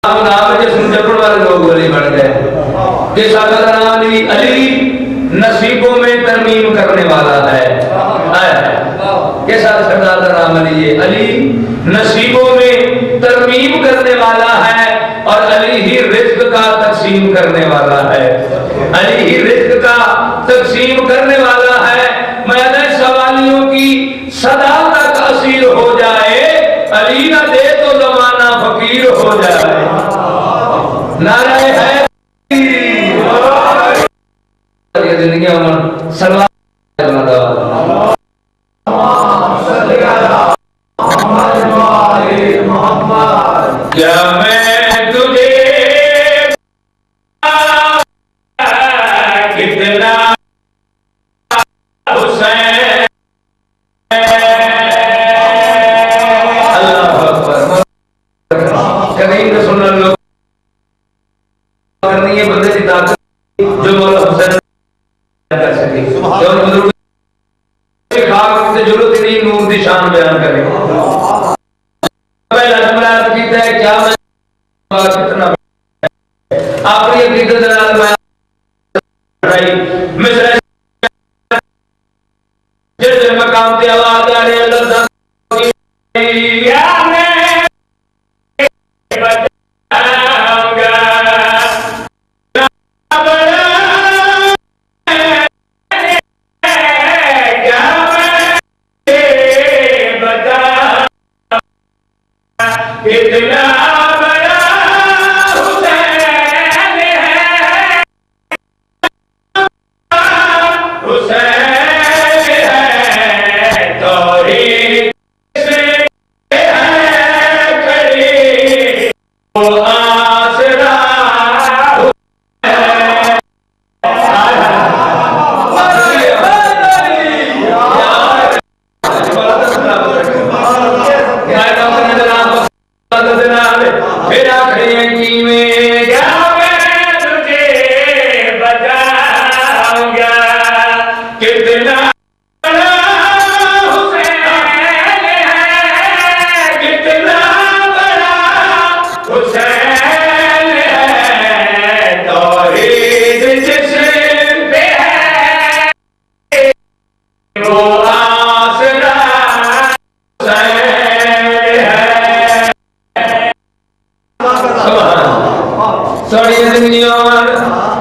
نام جسم جپڑ والے لوگ ولی بن گئے کہ سادہ نام علی نصیبوں میں ترمیم کرنے والا ہے. کہ سردار کا نام علی ہے. علی نصیبوں میں ترمیم کرنے والا ہے اور علی ہی رزق کا تقسیم کرنے والا ہے. علی ہی رزق کا تقسیم کرنے والا ہے. میں سوالیوں کی صدا تک اسیر ہو جائے, علی نہ دے تو زمانہ فقیر ہو جائے. نعرہ ہے زندگی عمر سلام کیا میں تجھے کتنا حسین اللہ اکبر کریم رسول اللہ کرنی ہے بندے کی طاقت جو مولا حسین کر سکے جو بزرگ خاک سے ضرورت نہیں نور دی شان بیان کرے. پہلا جملہ کیتا ہے کیا میں کتنا اپنی عقیدت نال میں مثل جس مقام تے آواز آ رہی ہے اللہ یا میں بتاؤں گا اتنا بڑا حسین ہے, حسین ہے توحید سے ہے کھڑی وہ آسرا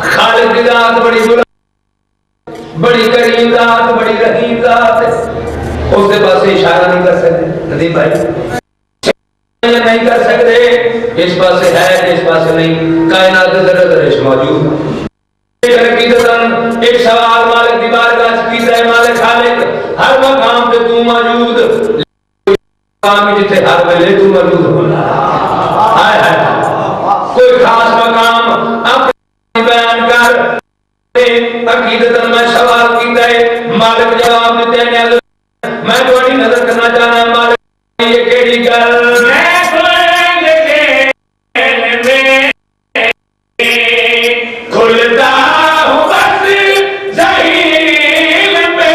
خالق کی ذات بڑی بڑی کریم ذات بڑی رحیم ذات اس کے پاس اشارہ نہیں کر سکتے ندیم بھائی نہیں کر سکتے اس پاس ہے اس پاس نہیں کائنات ذرہ ذرہ موجود. ایک سوال مالک دی بارگاہ کی ہے مالک خالق ہر مقام پہ تو موجود مقام جتھے ہر ویلے تو موجود ہونا کوئی خاص مقام اپنے بیان کر عقیدت میں سوال کیتا ہے مالک جواب دیتے ہیں میں تھوڑی نظر کرنا چاہنا مالک یہ کیڑی گل میں کھلتا ہوں بس ظہیر پہ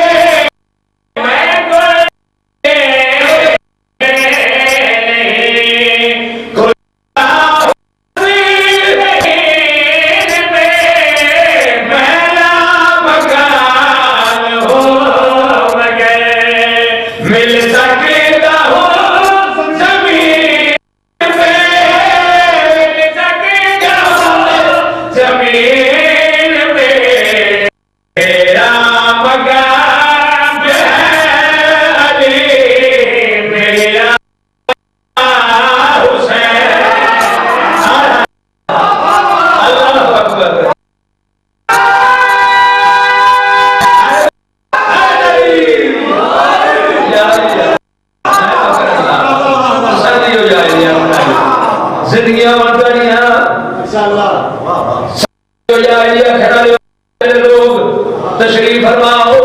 تشریف فرماؤ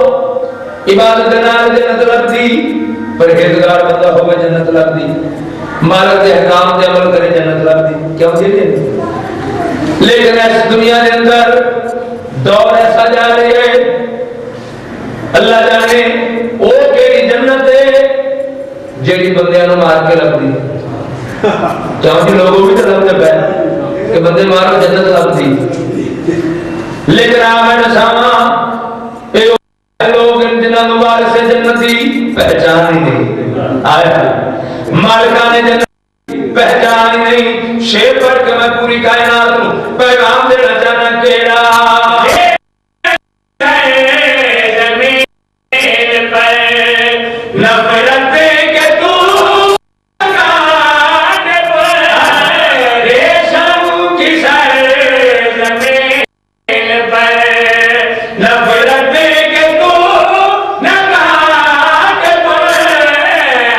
عبادت نال جنت لگ دی پرہیزگار بندہ ہوگا جنت لگ دی مالک کے احکام تے عمل کرے جنت لگ دی کیوں جی لیکن اس دنیا کے اندر دور ایسا جا رہی ہے اللہ جانے وہ کیڑی جنت ہے جیڑی بندیاں نو مار کے لگ دی کیوں جی لوگوں بھی تو لگ پہ بندے مارو جنت لب دی لیکن آمین ساما لوگ جنہاں مبارک سے جنتی پہچان ہی نہیں آیا مالکان جنت پہچان ہی نہیں شیر پڑھ کے میں پوری کائنات ہوں پیغام دینا چاہنا کیڑا زمین پر نفرت کے تو ریشم کی سر زمین پر نفرت کے تو نکات پر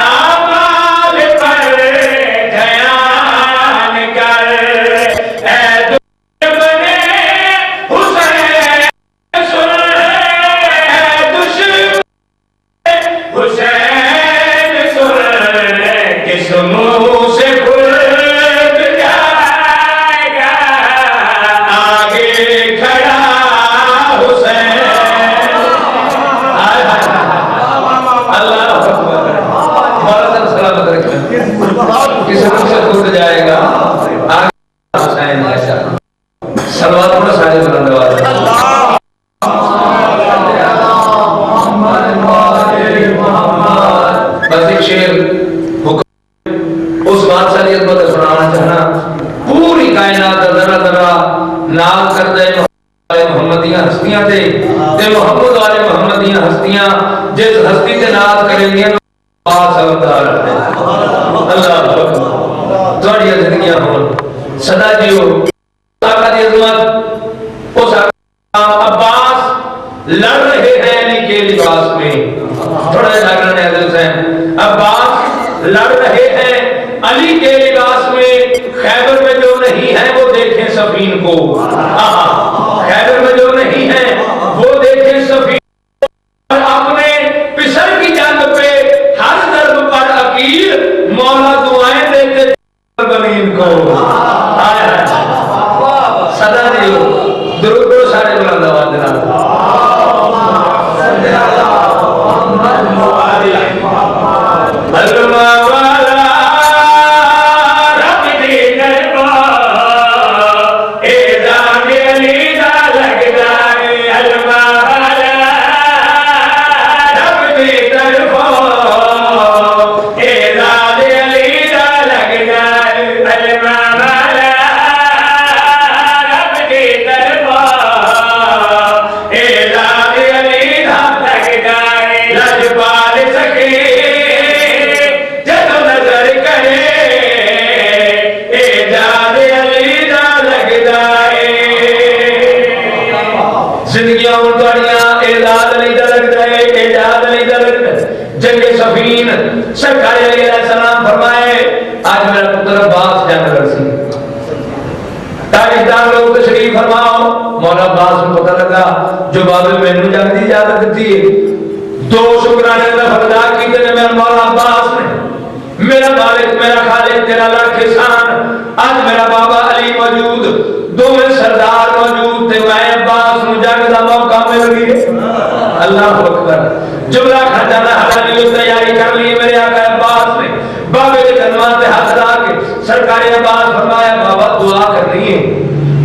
آمال پر دھیان کر اے دشمن حسین سن اے دشمن حسین سن کس منہ سے کھل جائے گا آگے کھڑا حسین اللہ اکبر سلامت رکھیں کس منہ سے کھل جائے گا آگے حسین ایسا سلوات پڑھو سارے بلند آواز بس ایک شعر اس بات سالیت کو سنانا چاہنا پوری کائنات ذرا ذرا نام کر دے محمدیاں ہستیاں تے محمد والے محمدیاں ہستیاں جس ہستی تے نام کریں گے پاس سلامدار اللہ تھوڑی زندگیاں ہوں صدا جیو آقا دی عظمت اس عباس لڑ رہے ہیں علی کے لباس میں تھوڑا جاگرن ہے حضرت حسین عباس لڑ رہے ہیں علی کے لباس میں خیبر میں جو نہیں ہے وہ دیکھیں سفین کو خیبر میں جو نہیں ہے وہ دیکھیں سفین اور اپنے پسر کی جنگ پہ ہر ضرب پر عقیل مولا دعائیں دیتے زمین کو صدا دیو درود پڑھو سارے بلند آواز دینا علمہ والا رب دی دربا اعزام علی دا لگدا ہے علمہ والا رب دی دربا اعزام علی دا لگدا ہے علمہ والا رب دی دربا اعزام علی دا لگدا ہے لجپال سکے زندگیاں ارداریاں اعداد علی دا لگتا ہے اعداد علی دا لگتا ہے جنگ سفین سرکار علیہ السلام فرمائے آج میرا پتر عباس جنگ رسی تاریخدار لوگ تشریف فرماؤ مولا عباس کو پتہ لگا جو بابل میں نے جنگ دی اجازت دیتی ہے دو شکرانے میں فردا کی تے میں مولا عباس نے میرا مالک میرا خالق تیرا لاکھ احسان آج میرا بابا علی موجود دو میں سردار موجود تھے میں عباس نو جنگ دا موقع مل گیا اللہ اکبر جملہ خزانہ حلالی تیاری کر لی میرے آقا عباس نے بابے کے کنوان پہ ہاتھ لا کے سرکار عباس فرمایا بابا دعا کرنی ہے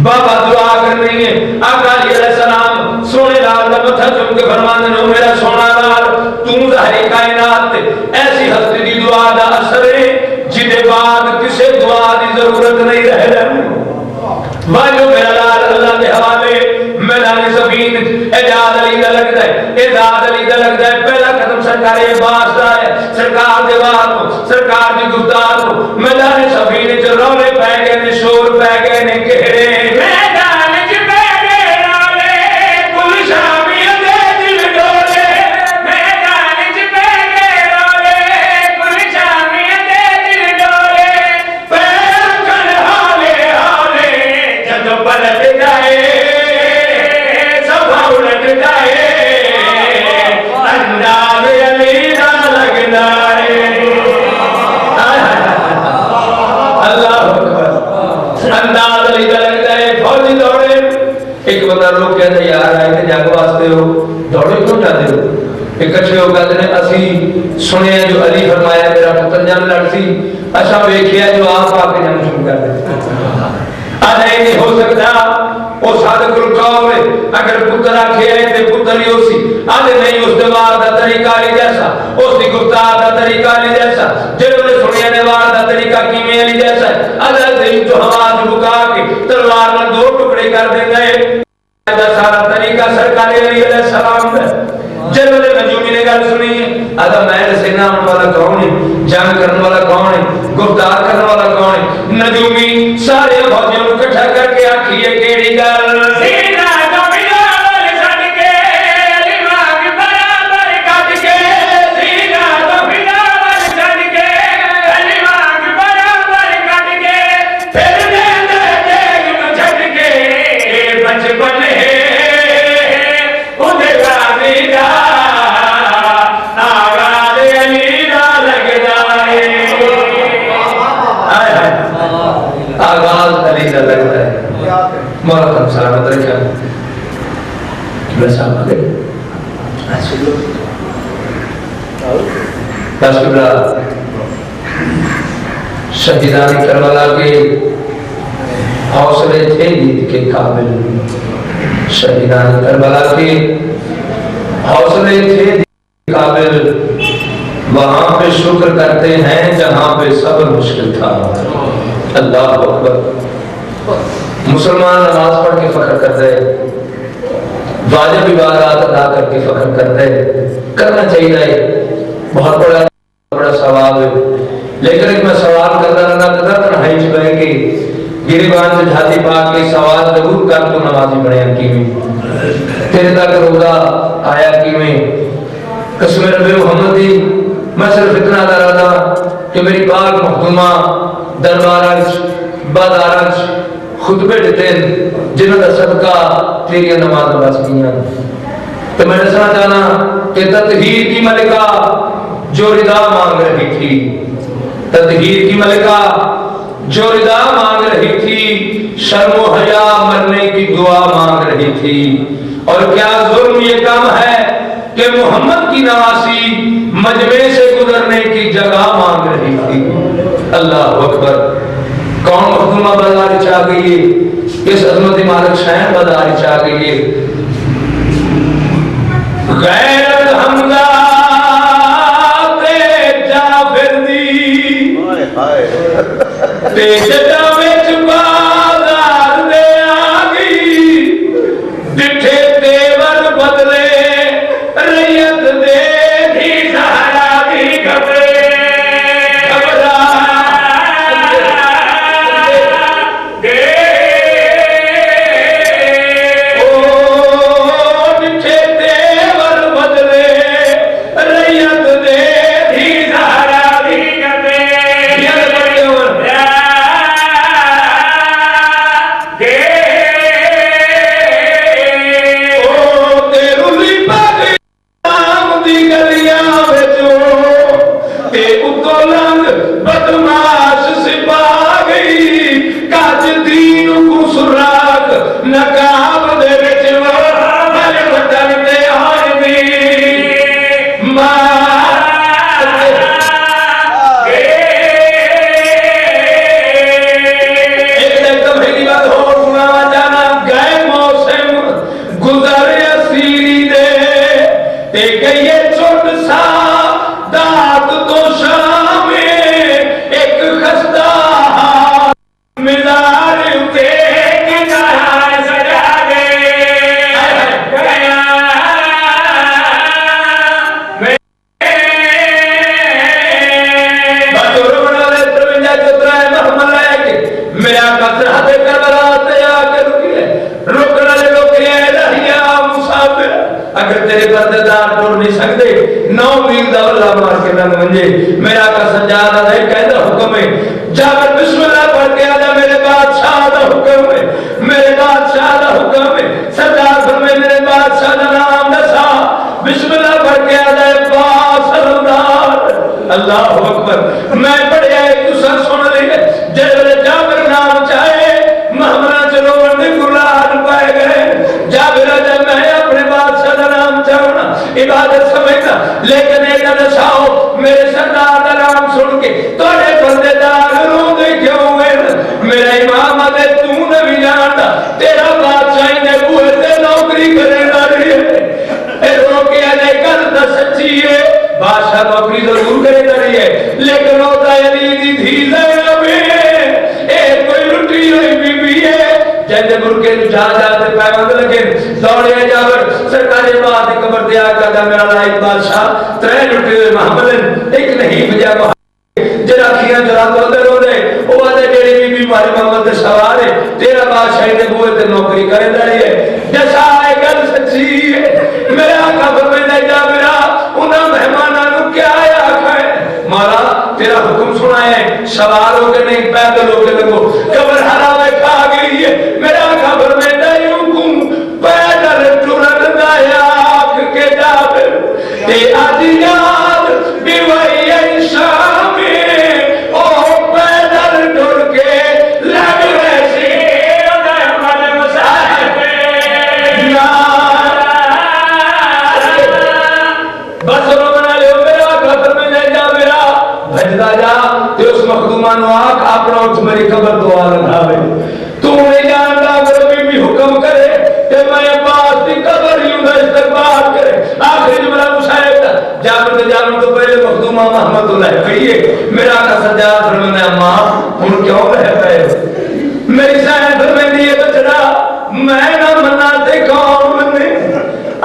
بابا دعا کرنی ہے آقا علیہ السلام سونے لال دا متھا چم کے فرمانے نو میرا سونا لال تم ظاہر کائنات ایسی ہستی دی دعا دا اثر ہے جدے بعد کسے دعا دی ضرورت نہیں رہ جائے واجو میرا لال اللہ کے حوالے میدان سفین اعداد علی دا لگتا ہے اعداد علی دا لگتا ہے پہلا قدم سرکار عباس دا ہے سرکار دے بات کو سرکار دی گفتار کو میدان سفین جو رولے پہ گئے نے شور پہ گئے نے کہڑے میدان جو پہ گئے رولے کل شامی دے دل ڈولے میدان جو پہ گئے رولے کل شامی دے دل ڈولے پیر کن حالے حالے جدو پلٹ جائے سب اولٹ جائے انداز علی دا لگنا ہے اللہ انداز علی دا لگتا ہے فوجی دوڑے ایک بندہ لوگ کہتے ہیں یار آئے تھے جنگ واسطے ہو دوڑے کیوں جاتے ہو اکٹھے ہو کہتے ہیں اسی سنے جو علی فرمایا میرا پتر جان لڑ سی اچھا ویکھیا جو آپ آ کے جنگ شروع کر دیتے آدھے نہیں ہو سکتا وہ صادق القول ہے اگر پتر آکھے ہے تے پتر ہی اسی آدھے نہیں اس دوار دا طریقہ لی جیسا اس دی گفتار دا طریقہ لی جیسا جنہوں نے سنیا دوار دا طریقہ کیمیں لی جیسا آدھے دل جو ہمارے بکا کے تلوار میں دو ٹکڑے کر دیں گئے سارا طریقہ سرکاری علیہ السلام ہے جنہوں نے نجومی نے گل سنی ہے آدھا میں سینہ آنے والا کون ہے جنگ کرنے والا کون ہے گفتار کرنے والا کون ہے نجومی سارے فوجیوں کو اکٹھا کر کے آکھیے کیڑی گل سینہ مولا تم سلامت رکھا بس آپ آگئے بس قبلہ شہیدان کربلا کے حوصلے تھے جیت کے قابل شہیدان کربلا کے حوصلے تھے جیت کے قابل وہاں پہ شکر کرتے ہیں جہاں پہ صبر مشکل تھا اللہ اکبر مسلمان نماز پڑھ کے فخر کر رہے واجب عبادات ادا کر کے فخر کر رہے کرنا چاہیے بہت بڑا ثواب ہے لیکن ایک میں سوال کر رہا تھا تنہائی چھپائیں گے گریبان سے جھاتی پاک کے سوال ضرور کر تو نمازی بڑے کیویں تیرے تک روزہ آیا کیویں قسم رب محمد دی میں صرف اتنا دارا تھا کہ میری پاک مخدومہ دربارج بادارج خطبے دیتے جنہوں نے صدقہ تیری نماز بس کیا تو میں نے سنا جانا کہ تطہیر کی ملکہ جو رضا مانگ رہی تھی تطہیر کی ملکہ جو رضا مانگ رہی تھی شرم و حیا مرنے کی دعا مانگ رہی تھی اور کیا ظلم یہ کام ہے کہ محمد کی نواسی مجمع سے گزرنے کی جگہ مانگ رہی تھی اللہ اکبر کون مخدومہ بازاری چاہ گئی ہے کس عظمت مالک شہن بازاری چاہ گئی ہے غیرت حمزہ تے جعفر دی تے جدہ وچ بازار دے آگئی ڈٹھے تیور بدلے ریت دے بھی سہارا بھی گھبرے میرا کا سجادہ ہے کہتا حکم ہے جابر بسم اللہ پڑھ کے آجا میرے بادشاہ دا حکم ہے میرے بادشاہ دا حکم ہے سردار فرمے میرے بادشاہ دا نام دسا بسم اللہ پڑھ کے آجا سردار اللہ اکبر میں پڑھے آئے تو سر سن لے جب جابر نام چاہے محمد چلو بندے گلال پائے گئے جابر آجا میں اپنے بادشاہ دا نام چاہنا عبادت سمجھنا لیکن ایک نشاؤ میرے سردار دا نام سن کے توڑے بندے دار رو دے کیوں میرا امام آدھے تو نے بھی جانتا تیرا بادشاہ نے بوئے تے نوکری کرے داری ہے اے روکے آنے گل تا سچی ہے بادشاہ نوکری ضرور کرے داری ہے لیکن ہوتا ہے دی دھی زینب اے کوئی لٹی ہوئی بی بی ہے جہاں برکے جا جاتے پیغمبر لگے دوڑے جاور سرکاری بات قبر دیا کہتا میرا لائق بادشاہ ترے لٹی ہوئے محمد ایک نہیں بجا جرا کیا جرا تو دے رو دے وہ آدھے جیڑی بی بی ماری محمد سوار ہے تیرا بادشاہی دے بوئے تے نوکری کرے داری ہے جیسا آئے گل سچی ہے میرا آقا فرمائے جا میرا انہاں مہمانوں کیا آیا ہے مالا تیرا حکم سنا ہے سوار ہو کے نہیں پیدل ہو کے لگو قبر حرامے کھا گئی ہے میرا آقا فرمائے حکم پیدل ٹرن دایا آکھ کے جابر تے آدھی یاد بیوائی ایشا مخدومانو آکھ اپنا اٹھ میری قبر دعا لگاوے تو نہیں جانتا اگر بی حکم کرے کہ میں عباس کی قبر یوں دا استقبال کرے آخری جملہ مشاہد تھا جامن تو پہلے مخدومہ محمد اللہ کہیے میرا آقا سجاد فرمانے اماں ان کیوں رہتا ہے میری سائن فرمانے دیئے بچڑا میں نہ مناتے کون منے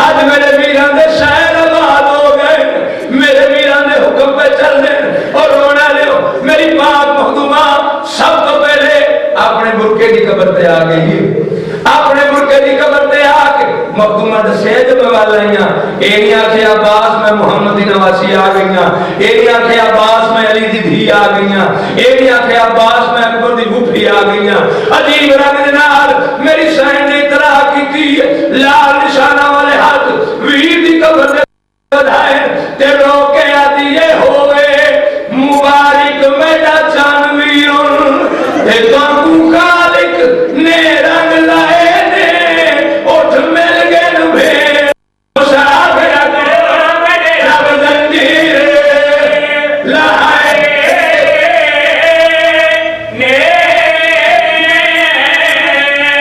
آج میرے ویران دے شاید آباد ہو گئے میرے ویران دے حکم پہ چل دیں اور رونا لے میری بات مخدومہ سب تو پہلے اپنے برکے کی قبر تے آ گئی اپنے برکے کی قبر تے آ کے مخدومہ دسے جب والائیاں ایک آنکھیں عباس میں محمدی نواسی آ گئیاں ایک آنکھیں عباس میں علی دی دھی آ گئیاں ایک آنکھیں عباس میں اکبر دی بھوپھی آ گئیاں عجیب رنگ نال میری سائن نے اطلاع کی تھی لال نشانہ والے ہاتھ ویر دی قبر تے بدھائے تے روکے آتی یہ ہوئے مبارک میڈا چانویون تے کانکو خالق نے رنگ لائے نے اٹھ مل گئے نبھے مسافرہ کے رب زنجیر لائے نے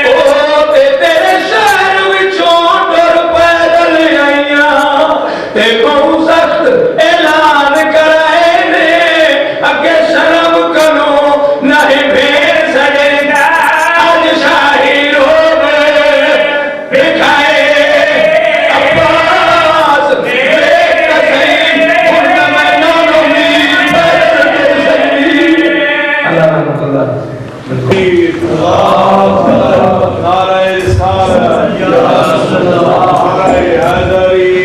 او تے تیرے شہر وچوں ڈر پیدل آئیاں تے بہت سخت اعلان کرائے اگے شرم کرو نہیں بھیر سڑے گا آج شاہی روگ بکھائے عباس بیک تسیم ان میں نانو میر بیت تسیم اللہ رحمت اللہ نعرہ رسالہ نعرہ حیدری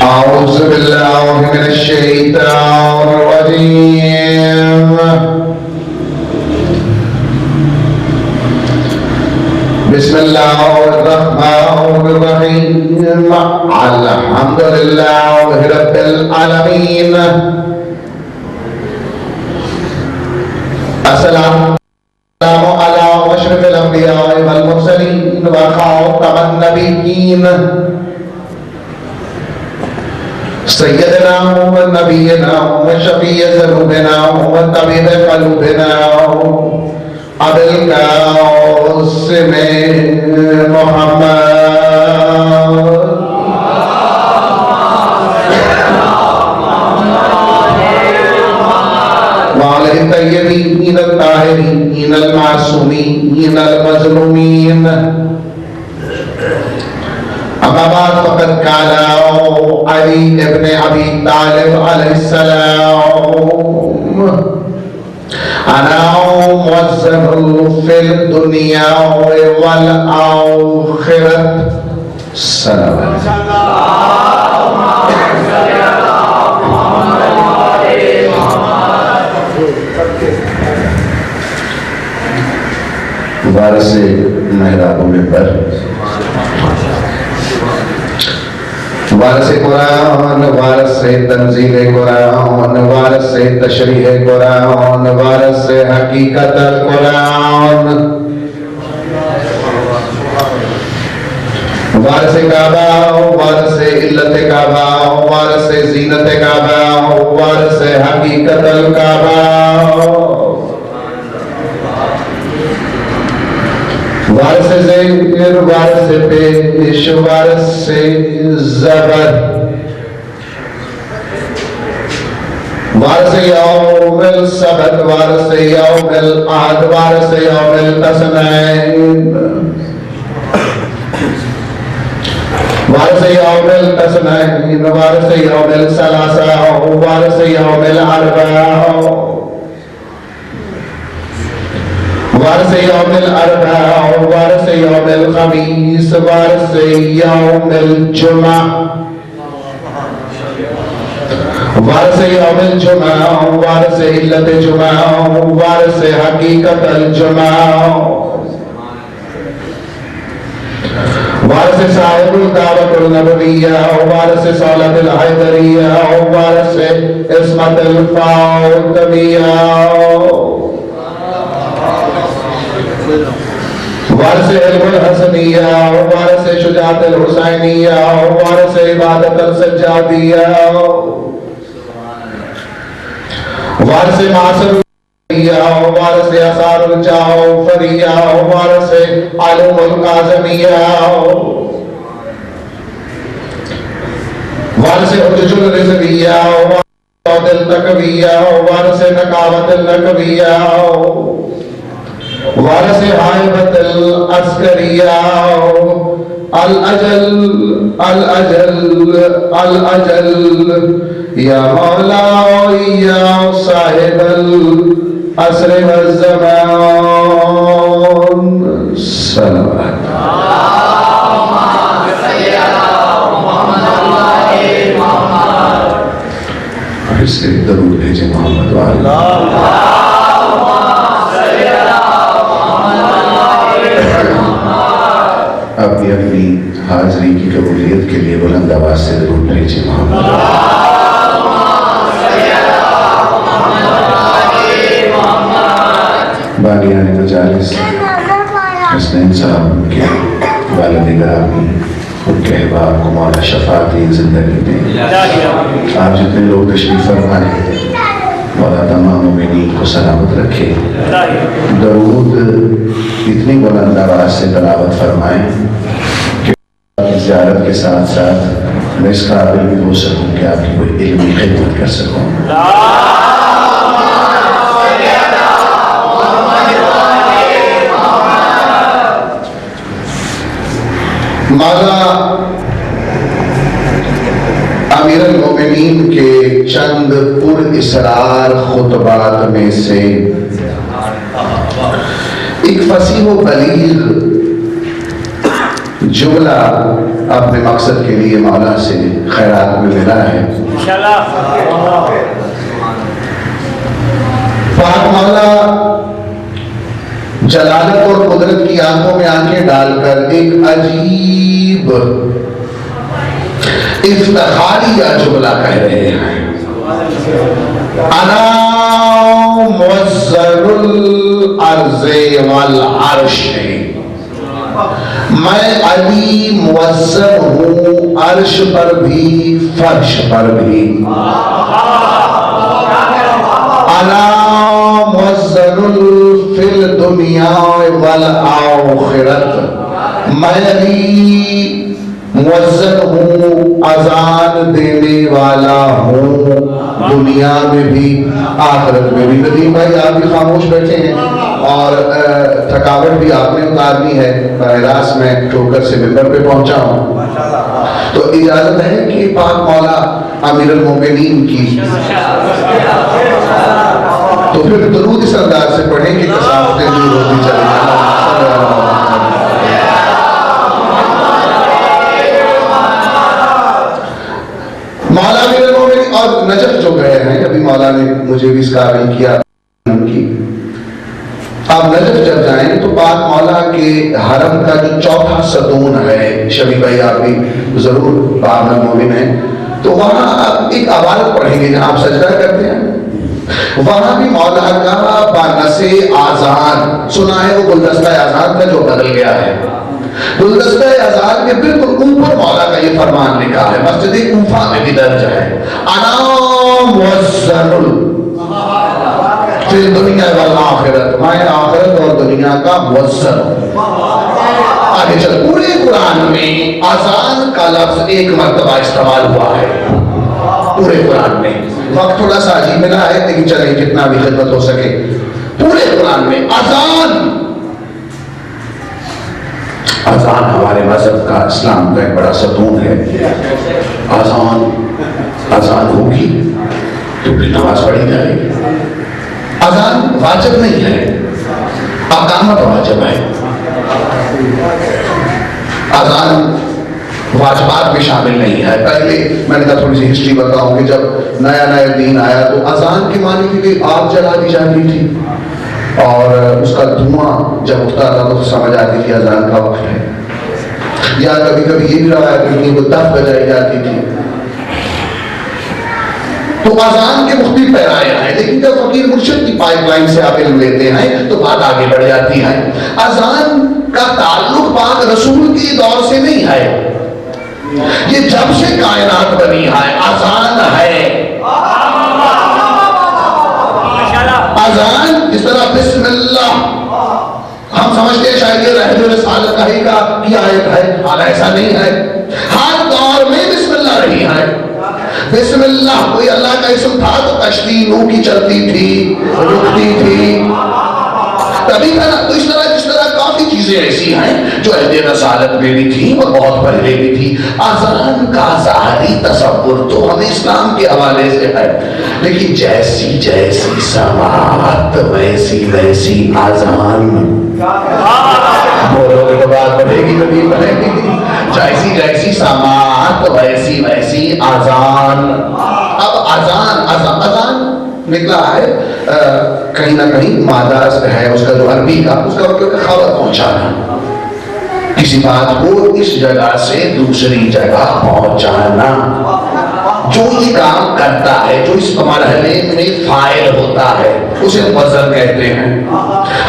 أعوذ بالله من الشيطان الرجيم بسم الله الرحمن الرحيم الحمد لله رب العالمين السلام على أشرف الأنبياء والمرسلين وخاتم النبيين سيدنا ونبينا وشفيع ذنوبنا وطبيب قلوبنا أبي القاسم محمد وعلى الطيبين الطاهرين المعصومين المظلومين أما بعد فقد قال علي ابن أبي طالب عليه السلام أنا موزن في الدنيا والآخرة سلام وارث محراب و منبر، وارث قرآن، وارث تنزیل قرآن، وارث تشریح قرآن، وارث حقیقت قرآن، وارث کعبہ، وارث علت کعبہ، وارث زینت کعبہ، وارث حقیقت الکعبہ، وارث زیر، وارث پیش، وارث زبر، وارث یوم السبت، وارث یوم الاحد، وارث یوم الاثنین، وارث یوم الاثنین، وارث یوم الثلاثاء، وارث یوم الاربعاء، وارث یوم الاربعاء، وارث یوم الخمیس، وارث یوم الجمعہ، وارث یوم الجمعہ، وارث علت جمعہ، وارث حقیقت الجمعہ، وارث صاحب الدعوت النبویہ، وارث صالح الحیدریہ، وارث عصمت الفاطمیہ، وارث علم الحسنیہ، وارث شجاعت الحسینیہ، وارث عبادت السجادیہ، وارث معاصر وارث اثار الجعفریہ، وارث علوم القاسمیہ، وارث حجج الرضویہ، وارث التقویہ، وارث نقاوت النقویہ، وارث حائبت العسکریہ، الاجل الاجل الاجل یا مولا یا صاحب العصر والزمان، صلوات پھر سے درود بھیجیں محمد والا، اپنی اپنی حاضری کی قبولیت کے لیے بلند آواز سے درود بھیجیں محمد باقیان مجالس حسنین صاحب کے والد گرامی ان کے احباب کو مولا شفاعتی زندگی میں آپ جتنے لوگ تشریف فرمائے مولا تمام مومنین کو سلامت رکھے، درود اتنی بلند آواز سے تلاوت فرمائیں کہ آپ کی زیارت کے ساتھ ساتھ میں اس قابل بھی ہو سکوں کہ آپ کی کوئی علمی خدمت کر سکوں۔ مولا امیر المومنین کے چند پر اسرار خطبات میں سے ایک فصیح و بلیغ جملہ اپنے مقصد کے لیے مولا سے خیرات میں ملا ہے۔ پاک مولا جلالت اور قدرت کی آنکھوں میں آنکھیں ڈال کر ایک عجیب افتخاریہ جملہ کہہ رہے ہیں، انا موزن الارض والعرش، میں علی موزن ہوں عرش پر بھی فرش پر بھی، انا موزن فی الدنیا والآخرت، میں علی موزن ہوں اذان دینے والا ہوں دنیا میں بھی آخرت میں بھی۔ ندیم بھائی آپ بھی خاموش بیٹھے ہیں اور تھکاوٹ بھی آپ نے اتارنی ہے، براہ راست میں ٹھوکر سے منبر پہ پہنچا ہوں، تو اجازت ہے کہ پاک مولا امیر المومنین کی تو پھر درود اس انداز سے پڑھیں کہ کثافتیں دور ہوتی چلی جائیں۔ مولا امیر المومنین اور نجف جو گئے ہیں، ابھی مولا نے مجھے بھی اس قابل کیا کی، آپ نجف جب جائیں تو پاک مولا کے حرم کا جو چوتھا ستون ہے، شبی بھائی آپ بھی ضرور باب المومن ہیں، تو وہاں آپ ایک عبارت پڑھیں گے جہاں آپ سجدہ کرتے ہیں، وہاں بھی مولا کا بانس آذان سنا ہے، وہ گلدستہ آذان کا جو بدل گیا ہے، گلدستہ آذان کے بالکل اوپر مولا کا یہ فرمان لکھا ہے، مسجد کوفہ میں بھی درج ہے، انا موزن فی الدنیا والآخرت، میں آخرت اور دنیا کا موزن ہوں۔ آگے چل، پورے قرآن میں آذان کا لفظ ایک مرتبہ استعمال ہوا ہے، پورے قرآن میں۔ وقت تھوڑا سا عجیب ملا ہے لیکن چلیں جتنا بھی خدمت ہو سکے، پورے قرآن میں آذان، آذان ہمارے مذہب کا، اسلام کا ایک بڑا ستون ہے۔ آذان ہوگی تو پھر نماز پڑھی جائے گی۔ آذان واجب نہیں ہے، اقامت واجب ہے۔ آذان واجبات میں شامل نہیں ہے۔ پہلے میں نے کہا تھوڑی سی ہسٹری بتاؤں کہ جب نیا دین آیا تو آذان کی معنی تھی کہ آگ جلا دی جاتی تھی، اور اس کا دھواں جب اٹھتا تھا تو سمجھ آتی تھی آذان کا وقت ہے۔ یا کبھی کبھی یہ بھی روایت ہے کہ دف بجائی جاتی تھی۔ تو آذان کے مختلف پیرائے ہیں، لیکن جب فقیر مرشد کی پائپ لائن سے آپ علم لیتے ہیں تو بات آگے بڑھ جاتی ہے۔ آذان کا تعلق پاک رسول کے دور سے نہیں ہے، یہ جب سے کائنات بنی ہے آذان ہے۔ آذان جس طرح بسم اللہ ہم سمجھتے ہیں شاید یہ رہد رسالت کا ہی کی آیت ہے، حال ایسا نہیں ہے، ہر دور میں بسم اللہ رہی ہے۔ بسم اللہ کوئی اللہ کا اسم تھا تو کشتی نوح کی چلتی تھی، رکتی تھی، تبھی تھا نا۔ تو اس طرح جس طرح کافی چیزیں ایسی ہیں جو عہد رسالت میں بھی تھی اور بہت پہلے بھی تھی۔ آذان کا ظاہری تصور تو ہمیں اسلام کے حوالے سے ہے، لیکن جیسی جیسی سماعت ویسی ویسی آذان، بولو گے تو بات بڑھے گی کبھی بڑھے گی، جیسی جیسی سماعت ویسی ویسی آذان۔ اب آذان نکلا ہے کہیں نہ کہیں مادہ ہے اس کا، جو عربی کا اس کا مطلب خبر پہنچانا، کسی بات کو اس جگہ سے دوسری جگہ پہنچانا۔ جو یہ کام کرتا ہے، جو اس مرحلے میں فاعل ہوتا ہے، اسے موزن کہتے ہیں۔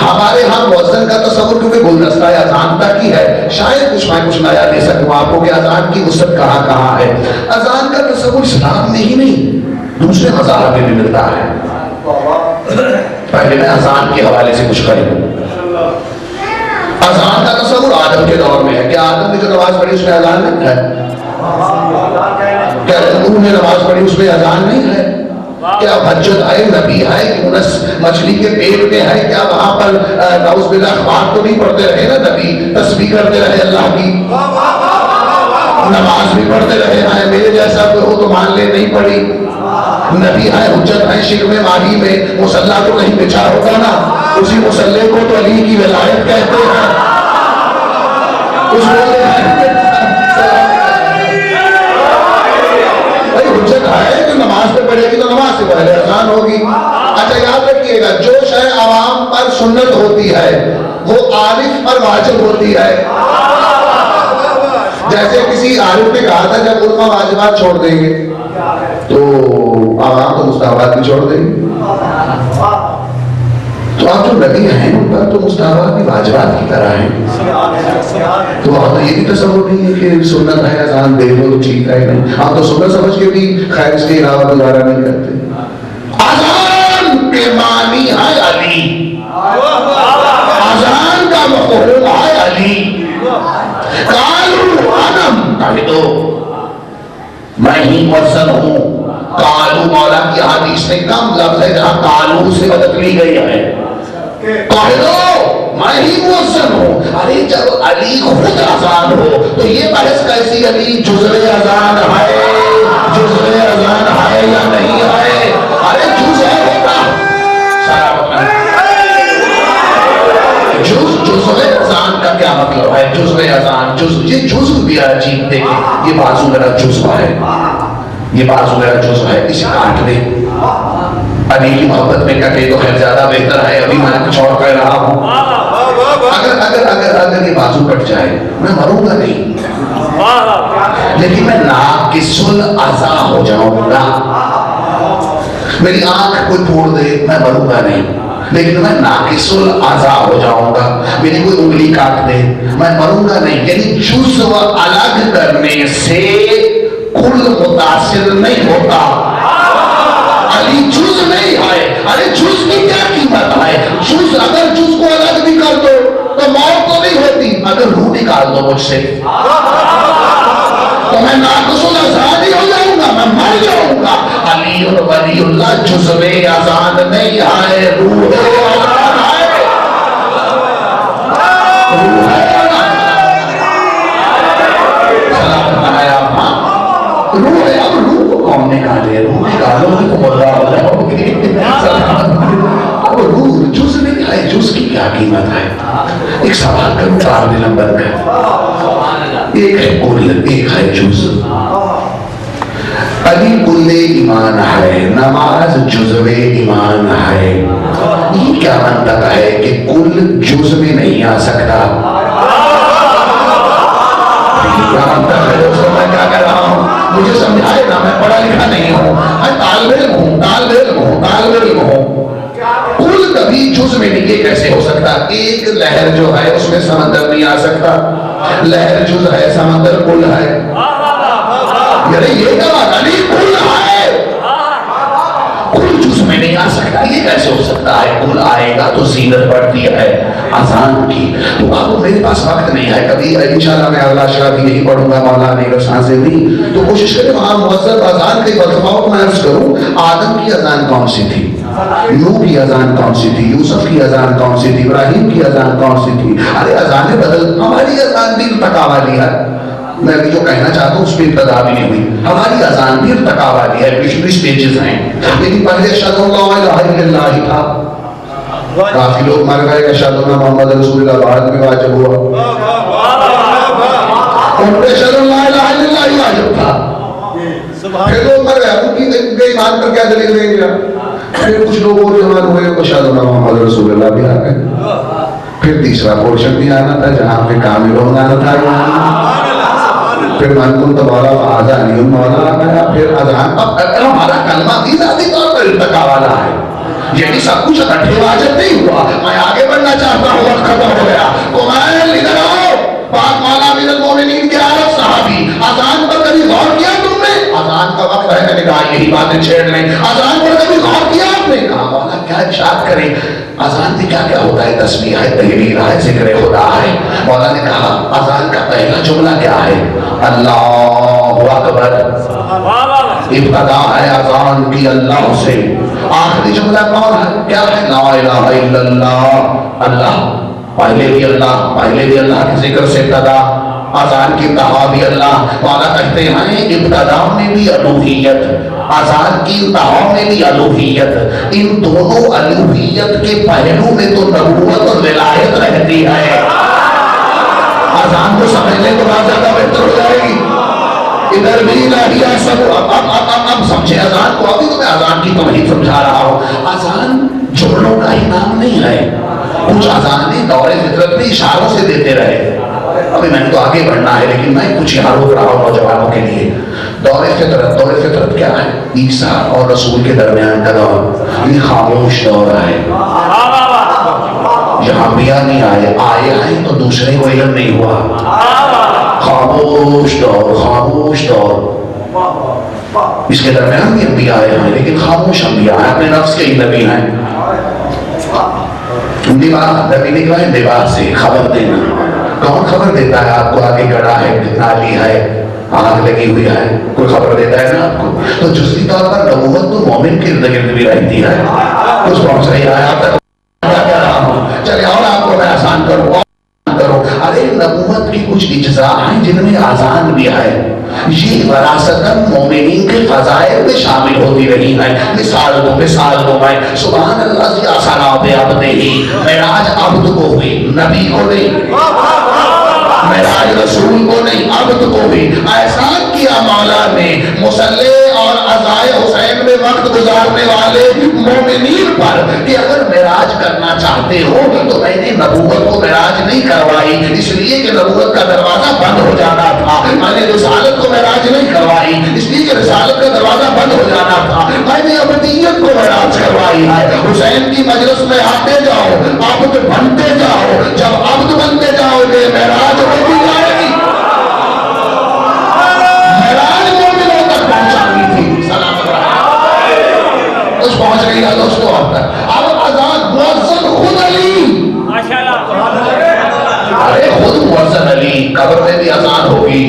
ہمارے ہاں موزن کا تصور کیونکہ گلدستہ اذان تک ہی ہے، شاید کچھ نیا دے سکوں آپ کو کہ اذان کی وسعت کہاں کہاں ہے۔ اذان کا تصور اسلام میں ہی نہیں دوسرے مذاہب میں بھی ملتا ہے۔ پہلے میں اذان کے حوالے سے کچھ کروں۔ اذان کا تصور آدم کے دور میں ہے، کیا آدم نے جو نماز پڑھی اس میں اذان نہیں ہے؟ کیا نوح نے نماز پڑھی اس میں اذان نہیں ہے؟ کیا حجت ہے، نبی ہے، یونس مچھلی کے پیٹ میں ہے، کیا وہاں پر نعوذ باللہ اخبار تو نہیں پڑھتے رہے نا نبی، تسبیح کرتے رہے اللہ کی، نماز بھی پڑھتے رہے ہیں، میرے جیسا کوئی ہو تو مان لے نہیں پڑھی، نبی ہے، حجت ہے، شکم ماہی میں مصلی تو نہیں بچھا ہوتا نا، اسی مصلی کو تو علی کی ولایت کہتے ہیں، اس حجت ہے کہ نماز پہ پڑھے گی تو نماز سے پہلے اذان ہوگی۔ اچھا یاد رکھیے گا، جو شے عوام پر سنت ہوتی ہے وہ عارف پر واجب ہوتی ہے۔ جیسے کسی عارف نے کہا تھا جب علماء واجبات چھوڑ دیں گے تو عوام تو مستحبات بھی چھوڑ دیں گے، تو آپ جو نبی ہیں ان پر تو مستحبات بھی واجبات کی طرح ہیں۔ تو آپ یہ بھی تصور نہیں ہے کہ سنت ہے اذان دے دو تو ٹھیک ہے، نہیں آپ تو سنت سمجھ کے بھی خیر اس کے علاوہ گزارا نہیں کرتے۔ اذان کے معنی ہے علی، اذان کا مفہوم ہے علی۔ قالوا انا تو میں ہی مؤذن ہوں۔ قالوا مولا کی حدیث میں کم لفظ ہے جہاں قالوا سے مدد لی گئی ہے، کہو میں ہی مؤذن ہوں۔ ارے جب علی خود اذان ہو تو یہ بحث کیسی علی جزء اذان ہے، جزء اذان ہے یا نہیں ہے؟ ارے جزء ہوتا جزء اذان کا کیا مطلب ہے؟ جزء اذان، یہ جزء بھی عجیب، دیکھیں یہ بازو میرا جزء ہے، یہ بازو میرا جزء ہے، اسے کاٹ دے، علی کی محبت میں کٹے تو خیر زیادہ بہتر ہے، ابھی میں کچھ اور کہہ رہا ہوں۔ اگر یہ بازو کٹ جائے میں مروں گا نہیں، لیکن میں ناقص العزا ہو جاؤں گا. میری آنکھ کوئی پھوڑ دے میں مروں گا نہیں، لیکن میں ناقص العزا ہو جاؤں گا. میری کوئی انگلی کاٹ دے میں مروں گا نہیں. یعنی جزو الگ کرنے سے کل متاثر نہیں ہوتا. علی جز نہیں ہے. ارے جز کی کیا قیمت ہے؟ جز اگر جز کو الگ بھی کر دو تو موت تو نہیں ہوتی. اگر روح نکال دو مجھ سے تو میں ناقص العزا نہیں ہو جاؤں گا، میں مر جاؤں گا. علی ولی اللہ جزو اذان نہیں ہے، روح اذان ہے. روح ہے روح ہے. اب روح کو کون نکالے؟ روح نکالو تو مردہ ہو جاؤ گے. اب روح جز نہیں ہے، جز کی کیا قیمت ہے؟ ایک سوال کروں 4 نمبر کا. ایک ہے کل، ایک ہے جز. علی کل ایمان ہے، نماز جزو ایمان ہے. یہ کیا منطق ہے کہ کل جز میں نہیں آ سکتا؟ کیا منطق ہے دوستوں؟ میں کیا کہہ رہا ہوں مجھے سمجھائے نا، میں پڑھا لکھا نہیں ہوں، میں طالب علم ہوں. کل کبھی جز میں نہیں، یہ کیسے ہو سکتا؟ ایک لہر جو ہے اس میں سمندر نہیں آ سکتا. لہر جز ہے، سمندر کل ہے. یعنی یہ کیا بات؟ علی کل ہے، کل جز میں نہیں آ سکتا. یہ کیسے ہو سکتا ہے؟ کل آئے گا تو زینت بڑھتی ہے اذان کی. تو اب میرے پاس وقت نہیں ہے، کبھی انشاءاللہ میں اگلا شعر یہی پڑھوں گا مولا نے رسان سے بھی. تو کوشش کریں وہاں مؤذن اذان کے فلسفہ کو میں عرض کروں. آدم کی اذان کون سی تھی؟ نوح کی اذان کون سی تھی؟ یوسف کی اذان کون سی تھی؟ ابراہیم کی اذان کون سی تھی؟ ارے اذانیں بدل. ہماری اذان بھی ارتقا والی ہے. میں بھی جو کہنا چاہتا ہوں اس پہ ابتدا بھی نہیں ہوئی. ہماری اذان بھی ارتقا والی ہے، پچھلی سٹیجز ہیں. لیکن پہلے اشہد اللہ الہ الا اللہ تھا. کافی لوگ مر گئے. اشہد ان محمد رسول اللہ بعد میں واجب ہوا. اشہد اللہ الہ الا اللہ واجب تھا. پھر لوگ مر گئے، ان کی ایمان پر کیا دلیل دیں گے؟ پھر کچھ لوگ اور جوان ہوئے، اشہد ان محمد رسول اللہ بھی آ گئے. پھر تیسرا پورشن بھی آنا تھا جہاں پہ کامل ہونا تھا. پھر من کن تو مولا فاضا علی مولا آ گیا. پھر اذان. اب ہمارا کلمہ بھی ذاتی طور پر ارتقا والا ہے. یعنی سب کچھ اکٹھے واجب نہیں ہوا. میں آگے بڑھنا چاہتا ہوں، وقت ختم ہو گیا. قمائل ادھر آؤ. پاک مولا امیر المومنین کے عرب صحابی، اذان پر کبھی غور کیا تم نے؟ اذان کا وقت ہے، میں نے کہا یہی باتیں چھیڑ لیں. اذان پر کبھی غور کیا آپ نے؟ کہا مولا کیا ارشاد کریں. اذان میں کیا کیا ہوتا ہے؟ تسبیح ہے، تحلیل ہے، ذکر خدا ہے. مولا نے کہا اذان کا پہلا جملہ کیا ہے؟ اللہ اکبر. ابتدا ہے اذان کی اللہ سے. آخری جملہ کون ہے؟ کیا ہے؟ لا الہ الا اللہ. اللہ پہلے بھی اللہ کے ذکر سے ابتدا، اذان کی انتہا بھی اللہ. مولا کہتے ہیں ابتدا میں بھی الوہیت، اذان کی انتہا میں بھی الوہیت. ان دونوں الوہیت کے پہلو میں تو نبوت اور ولایت رہتی ہے. اذان کو سمجھنے تو بہت زیادہ بہتر ہو جائے گی. ادھر بھی الہیہ سب. اب سمجھے اذان کو. ابھی تو میں اذان کی توحید سمجھا رہا ہوں. اذان جملوں کا ہی نام نہیں ہے. کچھ اذانیں دور فطرت میں اشاروں سے دیتے رہے. ابھی میں نے تو آگے بڑھنا ہے لیکن میں کچھ یہاں روک رہا ہوں نوجوانوں کے لیے. دور فطرت کیا ہے؟ عیسیٰ اور رسول کے درمیان کا دور. یہ خاموش دور ہے. یہاں انبیاء نہیں آئے ہیں تو دوسرے کو علم نہیں ہوا. خاموش دور. اس کے درمیان بھی انبیاء آئے ہیں لیکن خاموش انبیاء ہیں، اپنے نفس کے ہی نبی ہیں. نبی نکلا ہے نباہ سے خبر دینا. کون خبر دیتا ہے آپ کو؟ آگے گڑا ہے، نالی ہے، آگ لگی ہوئی ہے، کوئی خبر دیتا ہے نا آپ کو؟ تو جزوی طور پر نبوت تو مومن کے ارد گرد بھی رہتی ہے. کچھ پہنچ رہی ہے آپ تک. کیا رہا ہوں چلے اور آپ کو میں آسان کروں. ارے نبوت کی کچھ اجزاء ہیں جن میں اذان بھی ہے. یہ وراثتاً مومنین کے فضائل میں شامل ہوتی رہی ہیں. مثال دو میں سبحان اللہ ذی اسریٰ بعبدہ، معراج عبد کو ہوئی، نبی کو نہیں. معراج رسول کو نہیں عبد کو بھی احسان کیا مولا نے مصلی اور عزائے حسین میں وقت گزارنے والے مومنین پر کہ اگر معراج کرنا چاہتے ہو تو میں نے نبوت کو معراج نہیں کروائی اس لیے کہ نبوت کا دروازہ بند ہو جانا تھا. میں نے رسالت کو معراج نہیں کروائی اس لیے کہ رسالت کا دروازہ بند ہو جانا تھا. میں نے عبدیت کو معراج کروائی ہے. حسین کی مجلس میں آتے جاؤ عبد بنتے جاؤ. جب عبد بنتے جاؤ گے معراج ہوتی جائے گی. معراج مومنوں تک پہنچانی تھی. سلامت رہا کچھ پہنچ رہی ہے دوستو اب تک. اب اذان مؤذن خود علی ارے خود مؤذن علی قبر میں بھی اذان ہوگی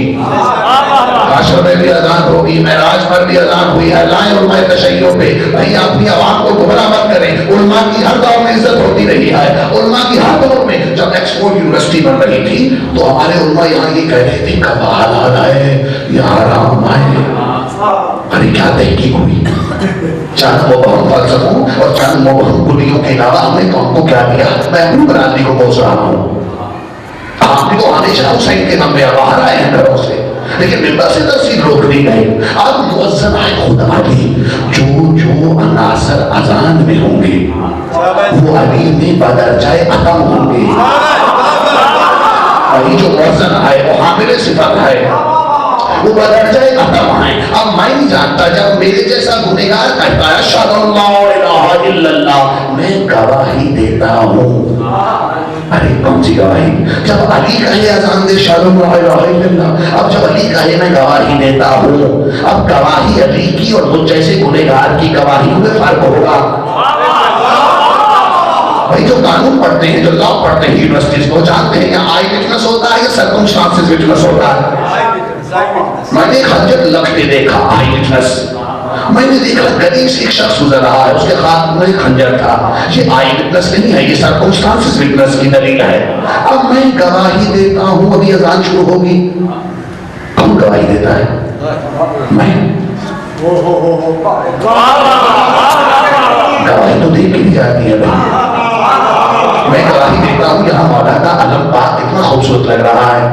حشر میں بھی اذان ہوگی معراج پر بھی اذان ہوئی ہے. لائیں علماء تشیع پہ بھئی اپنی عوام کو گمراہ مت کریں. علماء کی ہر دور میں عزت ہوتی رہی ہے. علماء کی ہر دور میں جب ایکسفورڈ یونیورسٹی بن رہی تھی تو ہمارے علماء یہاں یہ کہہ رہے تھے کب حالات آئے یہاں رام آئے. ارے کیا تحقیق ہوئی چند مبہم فلسفوں اور چند مبہم کلیوں کے علاوہ ہم نے کون کو کیا دیا. میں اپنی برادری کو پوچھ رہا ہوں آپ بھی تو ہمیشہ حسین کے نام میں باہر آئے ہیں گھروں سے لیکن ممبر سے تفسیر روک نہیں گئی. اب مؤذن آئے خود علی جو عناصر اذان میں ہوں گے وہ علی میں بدرجہ عدم ہوں گے. وہی جو مؤذن آئے وہ حامل صفت ہے وہ بدرجہ عدم آئے. اب میں نہیں جانتا جب میرے جیسا گنہگار کہتا ہے اشہد اللہ الہ الا اللہ میں گواہی دیتا ہوں. ارے کون سی گواہی جب علی کہے اذان دے اشہد اللہ الہ الا اللہ. اب جب علی کہے میں گواہی دیتا ہوں اب گواہی علی کی اور مجھ جیسے گنہگار کی گواہی میں فرق ہوگا. بھائی جو قانون پڑھتے ہیں جو لا پڑھتے ہیں یونیورسٹیز کو جانتے ہیں یا آئی وٹنس ہوتا ہے یا سرکمسٹانسز وٹنس ہوتا ہے. میں نے خنجر لگتے دیکھا آئی وٹنس. میں نے دیکھا قریب سے ایک شخص گزر رہا ہے اس کے ہاتھ میں خنجر تھا. یہ آئی وٹنس نہیں ہے یہ سرکمسٹانسز وٹنس کی دلیل ہے. اب میں گواہی دیتا ہوں ابھی اذان شروع ہوگی. کون گواہی دیتا ہے؟ میں. گواہی تو دے کے بھی جاتی ہے بھائی. میں گواہی دیتا ہوں یہاں مولا کا علم پاک اتنا خوبصورت لگ رہا ہے.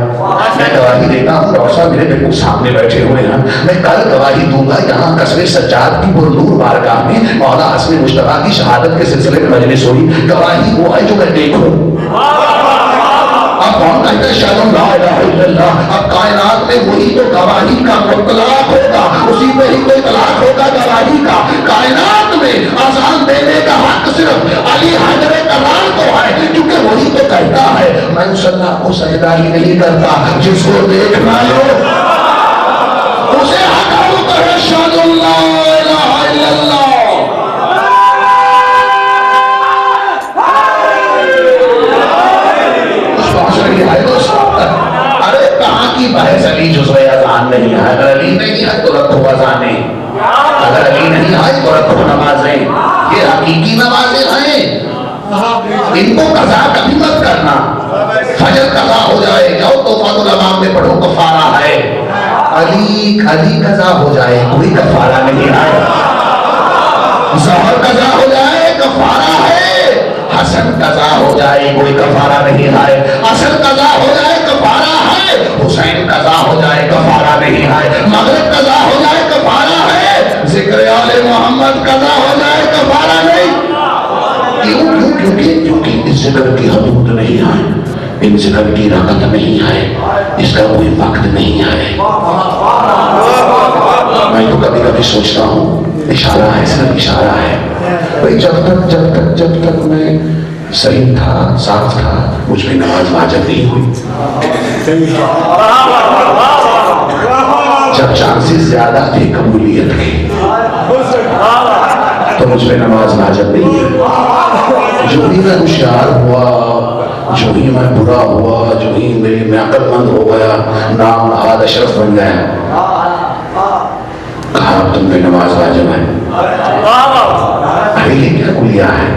میں گواہی دیتا ہوں ڈاکٹر صاحب میرے بالکل سامنے بیٹھے ہوئے ہیں. میں کل گواہی دوں گا یہاں قصر سجاد کی پرنور بارگاہ میں مولا حسن مشتبہ کی شہادت کے سلسلے میں مجلس ہوئی. گواہی وہ ہے جو میں دیکھوں. اب کون کہتا ہے اشہد اللہ الہ الا اللہ. اب کائنات میں وہی تو گواہی کا مطلق ہوگا اسی پہ ہی تو اطلاق ہوگا گواہی کا. کائنات میں اذان دینے کا حق صرف علی حیدر کرار کو ہے کیونکہ وہی تو کہتا ہے میں اس اللہ کو سجدہ ہی نہیں کرتا جس کو دیکھنا لو اسے حق ہوتا ہے اشہد اللہ الہ الا اللہ. ارے کہاں کی بحث علی جزو اذان نہیں ہے. اگر علی نہیں ہے تو رکھو اذانیں. اگر علی نہیں آئے تو رکھو نمازیں. یہ حقیقی نمازیں ہیں ان کو قضا کبھی مت کرنا. فجر قضا ہو جائے جاؤ توفات الامام میں پڑھو کفارہ ہے. علی قضا ہو جائے کوئی کفارہ نہیں ہے. ظہر قضا ہو جائے کفارہ ہے. حسن قضا ہو جائے کوئی کفارہ نہیں ہے. عصر قضا ہو جائے کفارہ ہے. حسین قضا ہو جائے کفارہ نہیں ہے. مغرب قضا ہو جائے کفارہ ہے. ذکر آل محمد قضا ہو جائے کفارہ نہیں. کیونکہ اس ذکر کی حدود نہیں ہے ان ذکر کی رقت نہیں ہے اس کا کوئی وقت نہیں ہے. میں تو کبھی کبھی سوچتا ہوں اشارہ ہے صرف اشارہ ہے. بھئی جب تک میں صحیح تھا صاف تھا مجھ پہ نماز واجب نہیں ہوئی. جب چانسز زیادہ تھے قبولیت کے تو مجھ پہ نماز واجب نہیں ہے. جو ہی میں ہوشیار ہوا جو ہی میں برا ہوا جو ہی میں عقل مند ہو گیا نام نہاد اشرف بن گیا کہا اب تم پہ نماز واجب ہے. ارے یہ کیا کلیا ہے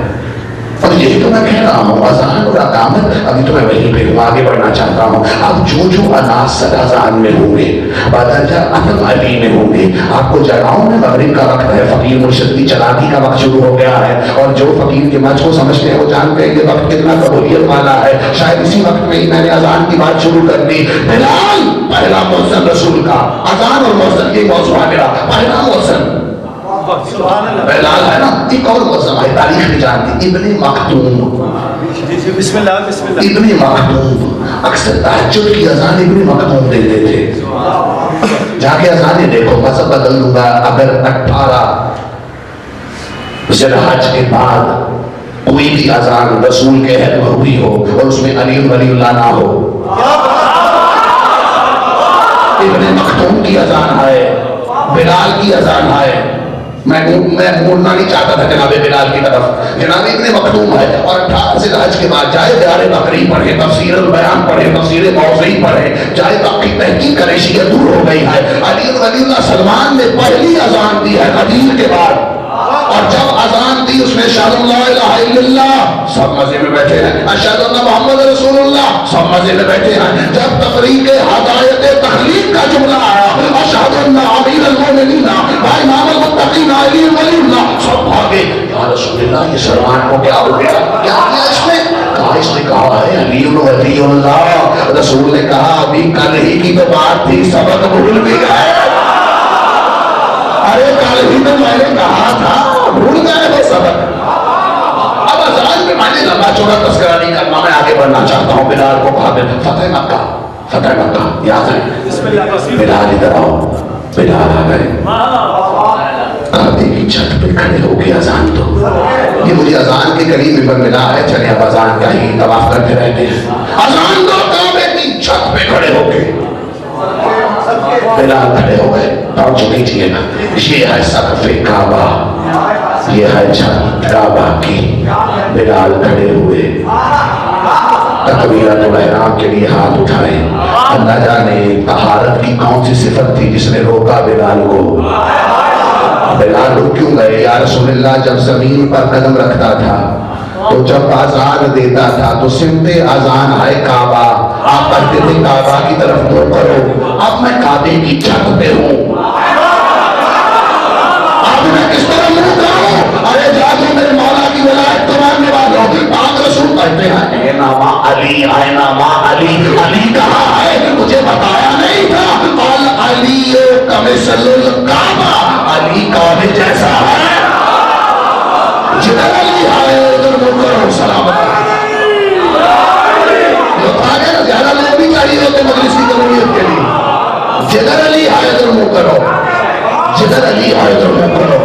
اور یہی تو میں کہہ رہا ہوں، اذان اور اقامت، ابھی تو میں وہیں پہ ہوں، آگے بڑھنا چاہتا ہوں. اب جو جو عناصر اذان میں ہوں گے، بدرجہ اتم علی میں ہوں گے. آپ کو جگہوں میں مغرب کا وقت ہے، فقیر مرشد کی چلاکی کا وقت شروع ہو گیا ہے، اور جو فقیر کے مجھ کو سمجھتے ہیں وہ جانتے ہیں کہ وقت کتنا قبولیت والا ہے. شاید اسی وقت میں ہی میں نے اذان کی بات شروع کر دی. بلال پہلا مؤذن رسول کا، اذان اور مؤذن یہ موضوع ہے میرا. پہلا مؤذن بلال ہے نا. ایک اور مؤذن ہے، تاریخ بھی جانتی، ابن مکتوم. بسم اللہ بسم اللہ. ابن مکتوم اکثر تہجد کی اذان ابن مکتوم دیتے تھے. جا کے اذانیں دیکھو، مذہب بدل دوں گا. اگر 18 ذی الحج کے بعد کوئی بھی اذان رسول کے حد میں ہوئی ہو اور اس میں علی ولی اللہ نہ ہو، ابن مکتوم کی اذان ہے، بلال کی اذان ہے. میں مڑنا نہیں چاہتا تھا جناب بلال کی طرف. جناب ابن مکتوم ہے، اور 18 ذی الحج کے بعد جائے دیار بکری پڑھے، تفسیر البیان پڑھے، تفسیر موضوعی پڑھے، چاہے باقی تحقیق کرے، شیعہ دور ہو گئی ہے. علی ولی اللہ سلمان نے پہلی اذان دی ہے قدیم کے بعد، اور جب اذان دی اس نے اشہد ان لا الہ الا اللہ، سب مزے میں بیٹھے ہیں. اشہد ان محمد رسول اللہ، سب مزے میں بیٹھے ہیں. جب تفریق ہدایت تخلیق کا جملہ آیا، اشہد ان امیر المومنین و امام المتقین علی ولی اللہ، سب بھاگے. یا رسول اللہ یہ سلمان کو کیا ہو گیا؟ کیا کیا اس نے کہا؟ اس نے کہا ہے علی ولی اللہ. رسول نے کہا ابھی کل ہی کی تو بات تھی، سبق بھول بھی گئے. ارے کل ہی تو میں نے کہا تھا، بھول گئے وہ سبق. اب اذان میں میں نے لمبا چوڑا تذکرہ نہیں کرنا، میں آگے بڑھنا چاہتا ہوں. بلال کو کہا فتح مکہ، فتح مکہ یاد ہے. بلال ادھر آؤ. بلال آ گئے، کعبے کی چھت پہ کھڑے ہو کے اذان دو. یہ مجھے اذان کے قریب ممبر ملا ہے، چلے اب اذان کا ہی طواف کرتے رہتے ہیں. اذان دو کعبے کی چھت پہ کھڑے ہو کے. بلال کھڑے ہو گئے. توجہ کیجیے گا، یہ ہے سقف کعبہ، یہ ہے چھت کعبہ کی. بلال کھڑے ہوئے، تکبیرۃ الاحرام کے لیے ہاتھ اٹھائے. نہ جانے طہارت کی کون سی صفت تھی جس نے روکا بلال کو. بلال رک کیوں گئے؟ یا رسول اللہ جب زمین پر قدم رکھتا تھا تو جب اذان دیتا تھا تو سمت اذان ہے کعبہ. آپ کہتے تھے کعبہ کی طرف منہ کرو. اب میں کعبے کی چھت پہ ہوں، اب میں کس طرح منہ کروں؟ ارے جاؤ میرے مولا کی ولایت کو ماننے والوں. پاک رسول کہتے ہیں اے ناما علی، اے ناما علی. علی کہاں ہے؟ مجھے بتایا نہیں تھا. قال علی کمثل الکعبہ، علی کعبے جیسا ہے. جدھر علی آئے ادھر منہ کرو. سلامت زیادہ لوگ بھی چاہیے ہوتے مجلس کی قبولیت کے لیے. جدھر علی آئے ادھر منہ کرو، جدھر علی آئے ادھر منہ کرو.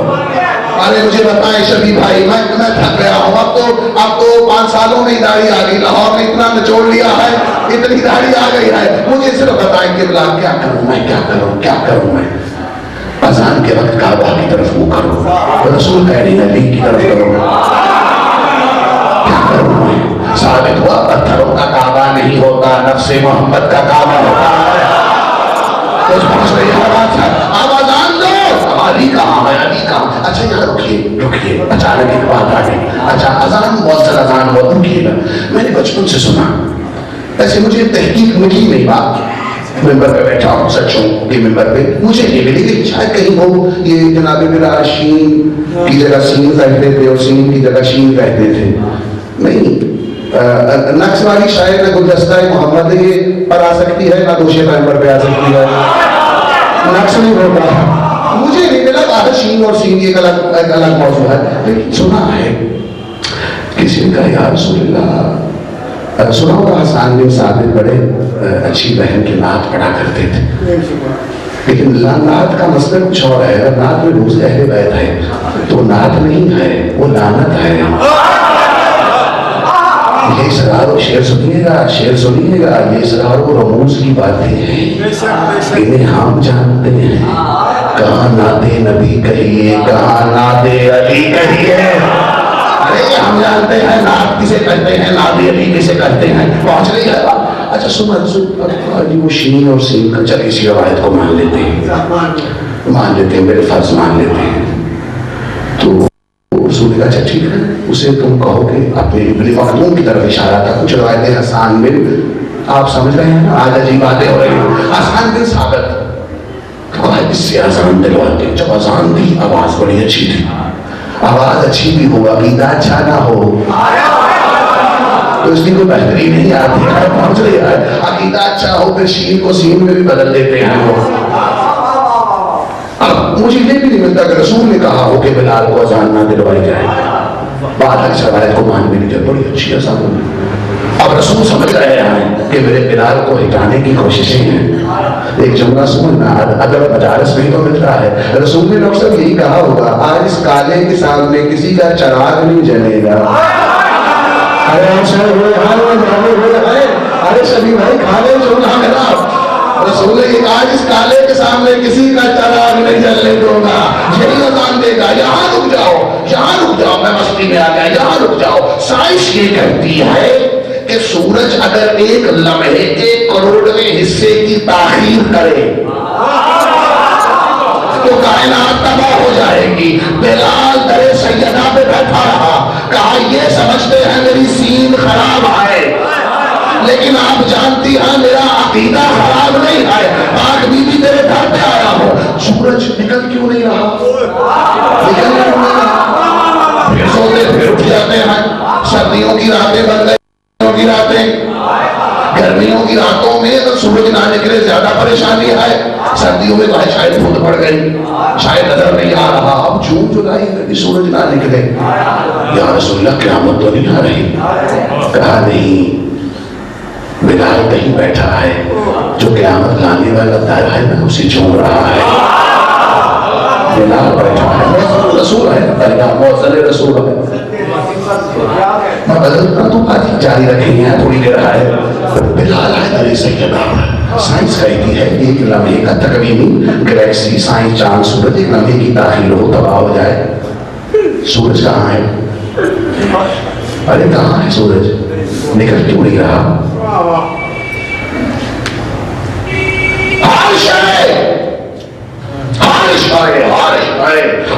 ارے مجھے بتائیں شبی بھائی، میں تھک گیا ہوں. اب تو 5 سالوں میں داڑھی آ گئی. لاہور نے اتنا نچوڑ لیا ہے، اتنی داڑھی آ گئی ہے. مجھے صرف بتائیں کہ بلا کیا کروں میں، کیا کروں، کیا کروں میں. اذان کے وقت کعبہ کی طرف منہ کرو، رسول کہہ رہے ہیں علی کی طرف کرو. کیا کروں میں؟ ثابت ہوا پتھروں کا کعبہ نہیں ہوتا، نفس محمد کا کعبہ ہوتا ہے. کچھ پہنچ رہی ہے بات ہے. اب اذان دو. علی کہاں ہے؟ علی کہاں؟ اچھا یہاں رکیے. اچانک ایک بات آ گئی. اچھا اذان مؤذن اذان ہوا، رکیے گا. میں نے بچپن سے سنا، ایسے مجھے تحقیق ملی نہیں. بات ممبر پہ بیٹھا ہوں، سچ ہوں کہ ممبر پہ مجھے یہ ملی کہ شاید کہیں وہ یہ جناب بلال شین کی جگہ سین رہتے تھے اور سین کی جگہ شین رہتے تھے. نہیں، نقص والی شاید نہ گلدستہ محمد یہ پر آ سکتی ہے، نہ دوشے پیمبر پہ آ سکتی ہے. نقص نہیں ہوتا. مجھے نہیں ملا. آدھا شین اور سین ایک الگ موضوع ہے. لیکن سنا ہے کسی نے کہا یا رسول اللہ، سنا ہوگا حسان بن ثابت بڑے اچھی بہن کی نعت پڑھا کرتے تھے. لیکن نعت کا مسئلہ کچھ اور ہے. اگر نعت میں روز اہل بیت ہے تو نعت نہیں ہے، وہ لعنت ہے. یہ اسرار و شعر سنیے گا، شعر سنیے گا. یہ اسرار و رموز کی باتیں ہیں، انہیں ہم جانتے ہیں. کہاں نعت نبی کہیے، کہاں نعت علی کہیے. ارے ہم جانتے ہیں نعت کسے کہتے ہیں، نعت علی کسے کہتے ہیں. پہنچ رہی ہے بات. اچھا سن وہ شین اور سین کا چل اسی روایت کو مان لیتے ہیں، میرے فرض مان لیتے ہیں. تو رسول نے کہا اچھا ٹھیک ہے، اسے تم کہو کہ اپنے ابن مخدوم کی طرف اشارہ تھا، کچھ روایتیں حسان بن، آپ سمجھ رہے ہیں آج عجیب باتیں ہو رہی ہیں، حسان بن ثابت کہا اس سے اذان دلواتے، جب اذان دی آواز بڑی اچھی تھی، آواز اچھی بھی ہو عقیدہ اچھا نہ ہو تو اس کی کوئی بہتری نہیں آتی ہے، پہنچ رہی ہے، عقیدہ اچھا ہو پھر شین کو سین میں بھی بدل دیتے ہیں وہ۔ اب مجھے یہ بھی نہیں ملتا کہ رسول نے کہا ہو کہ بلال کو اذان نہ دلوائی جائے، بات اچھا روایت کو مان بھی نہیں جائے، بڑی اچھی اذان ہوئی۔ اب رسول سمجھ رہے ہیں کہ میرے بلال کو ہٹانے کی کوششیں ہیں، ایک جملہ سننا ادب مجالس میں تو مل رہا ہے، رسول نے اکثر یہی کہا ہوگا آج اس کالے کے سامنے کسی کا چراغ نہیں جلے گا۔ ارے شبی بھائی کھانے سننا میرا، رسول نے آج اس کالے کے سامنے کسی کا چراغ نہیں جلنے دوں گا، یہی اذان دے گا، یہاں رک جاؤ، یہاں رک جاؤ، میں مستی میں آ گیا، یہاں رک جاؤ۔ سائنس یہ کہتی ہے کہ سورج اگر ایک لمحے کے کروڑویں حصے کی تاخیر کرے تو کائنات تباہ ہو جائے گی۔ بلال در سیدہ پہ بیٹھا رہا، کہا یہ سمجھتے ہیں میری سین خراب ہے لیکن آپ جانتی ہیں میرا عقیدہ خراب نہیں ہے، پاک بی بی تیرے گھر پہ آیا ہو۔ سورج نکل کیوں نہیں رہا، نکل کیوں نہیں رہا، پھر سوتے پھر اٹھ جاتے ہیں، سردیوں کی راتیں بن گئی کی راتیں، گرمیوں کی راتوں میں اگر سورج نہ نکلے زیادہ پریشانی ہے، سردیوں میں تو ہے شاید دھند پڑ گئی، شاید نظر نہیں آ رہا، اب جون جولائی میں بھی سورج نہ نکلے، یا رسول اللہ قیامت تو نہیں آ رہی؟ کہا نہیں، بلال کہیں بیٹھا ہے، جو قیامت لانے والا در ہے نا اسے چوم رہا ہے، بلال بیٹھا ہے، موزن رسول ہے، موزن رسول ہے، میں بدلتا تو بات جاری رکھیں ہیں، تھوڑی دیر ہے، بلال ہے در سیدہ۔ سائنس کہتی ہے ایک لمحے کا تقویمی گلیکسی، سائنس چاند سورج ایک لمحے کی داخل ہو تباہ ہو جائے، سورج کہاں ہے؟ ارے کہاں ہے سورج؟ نکل کیوں نہیں رہا؟ ہارش ہے،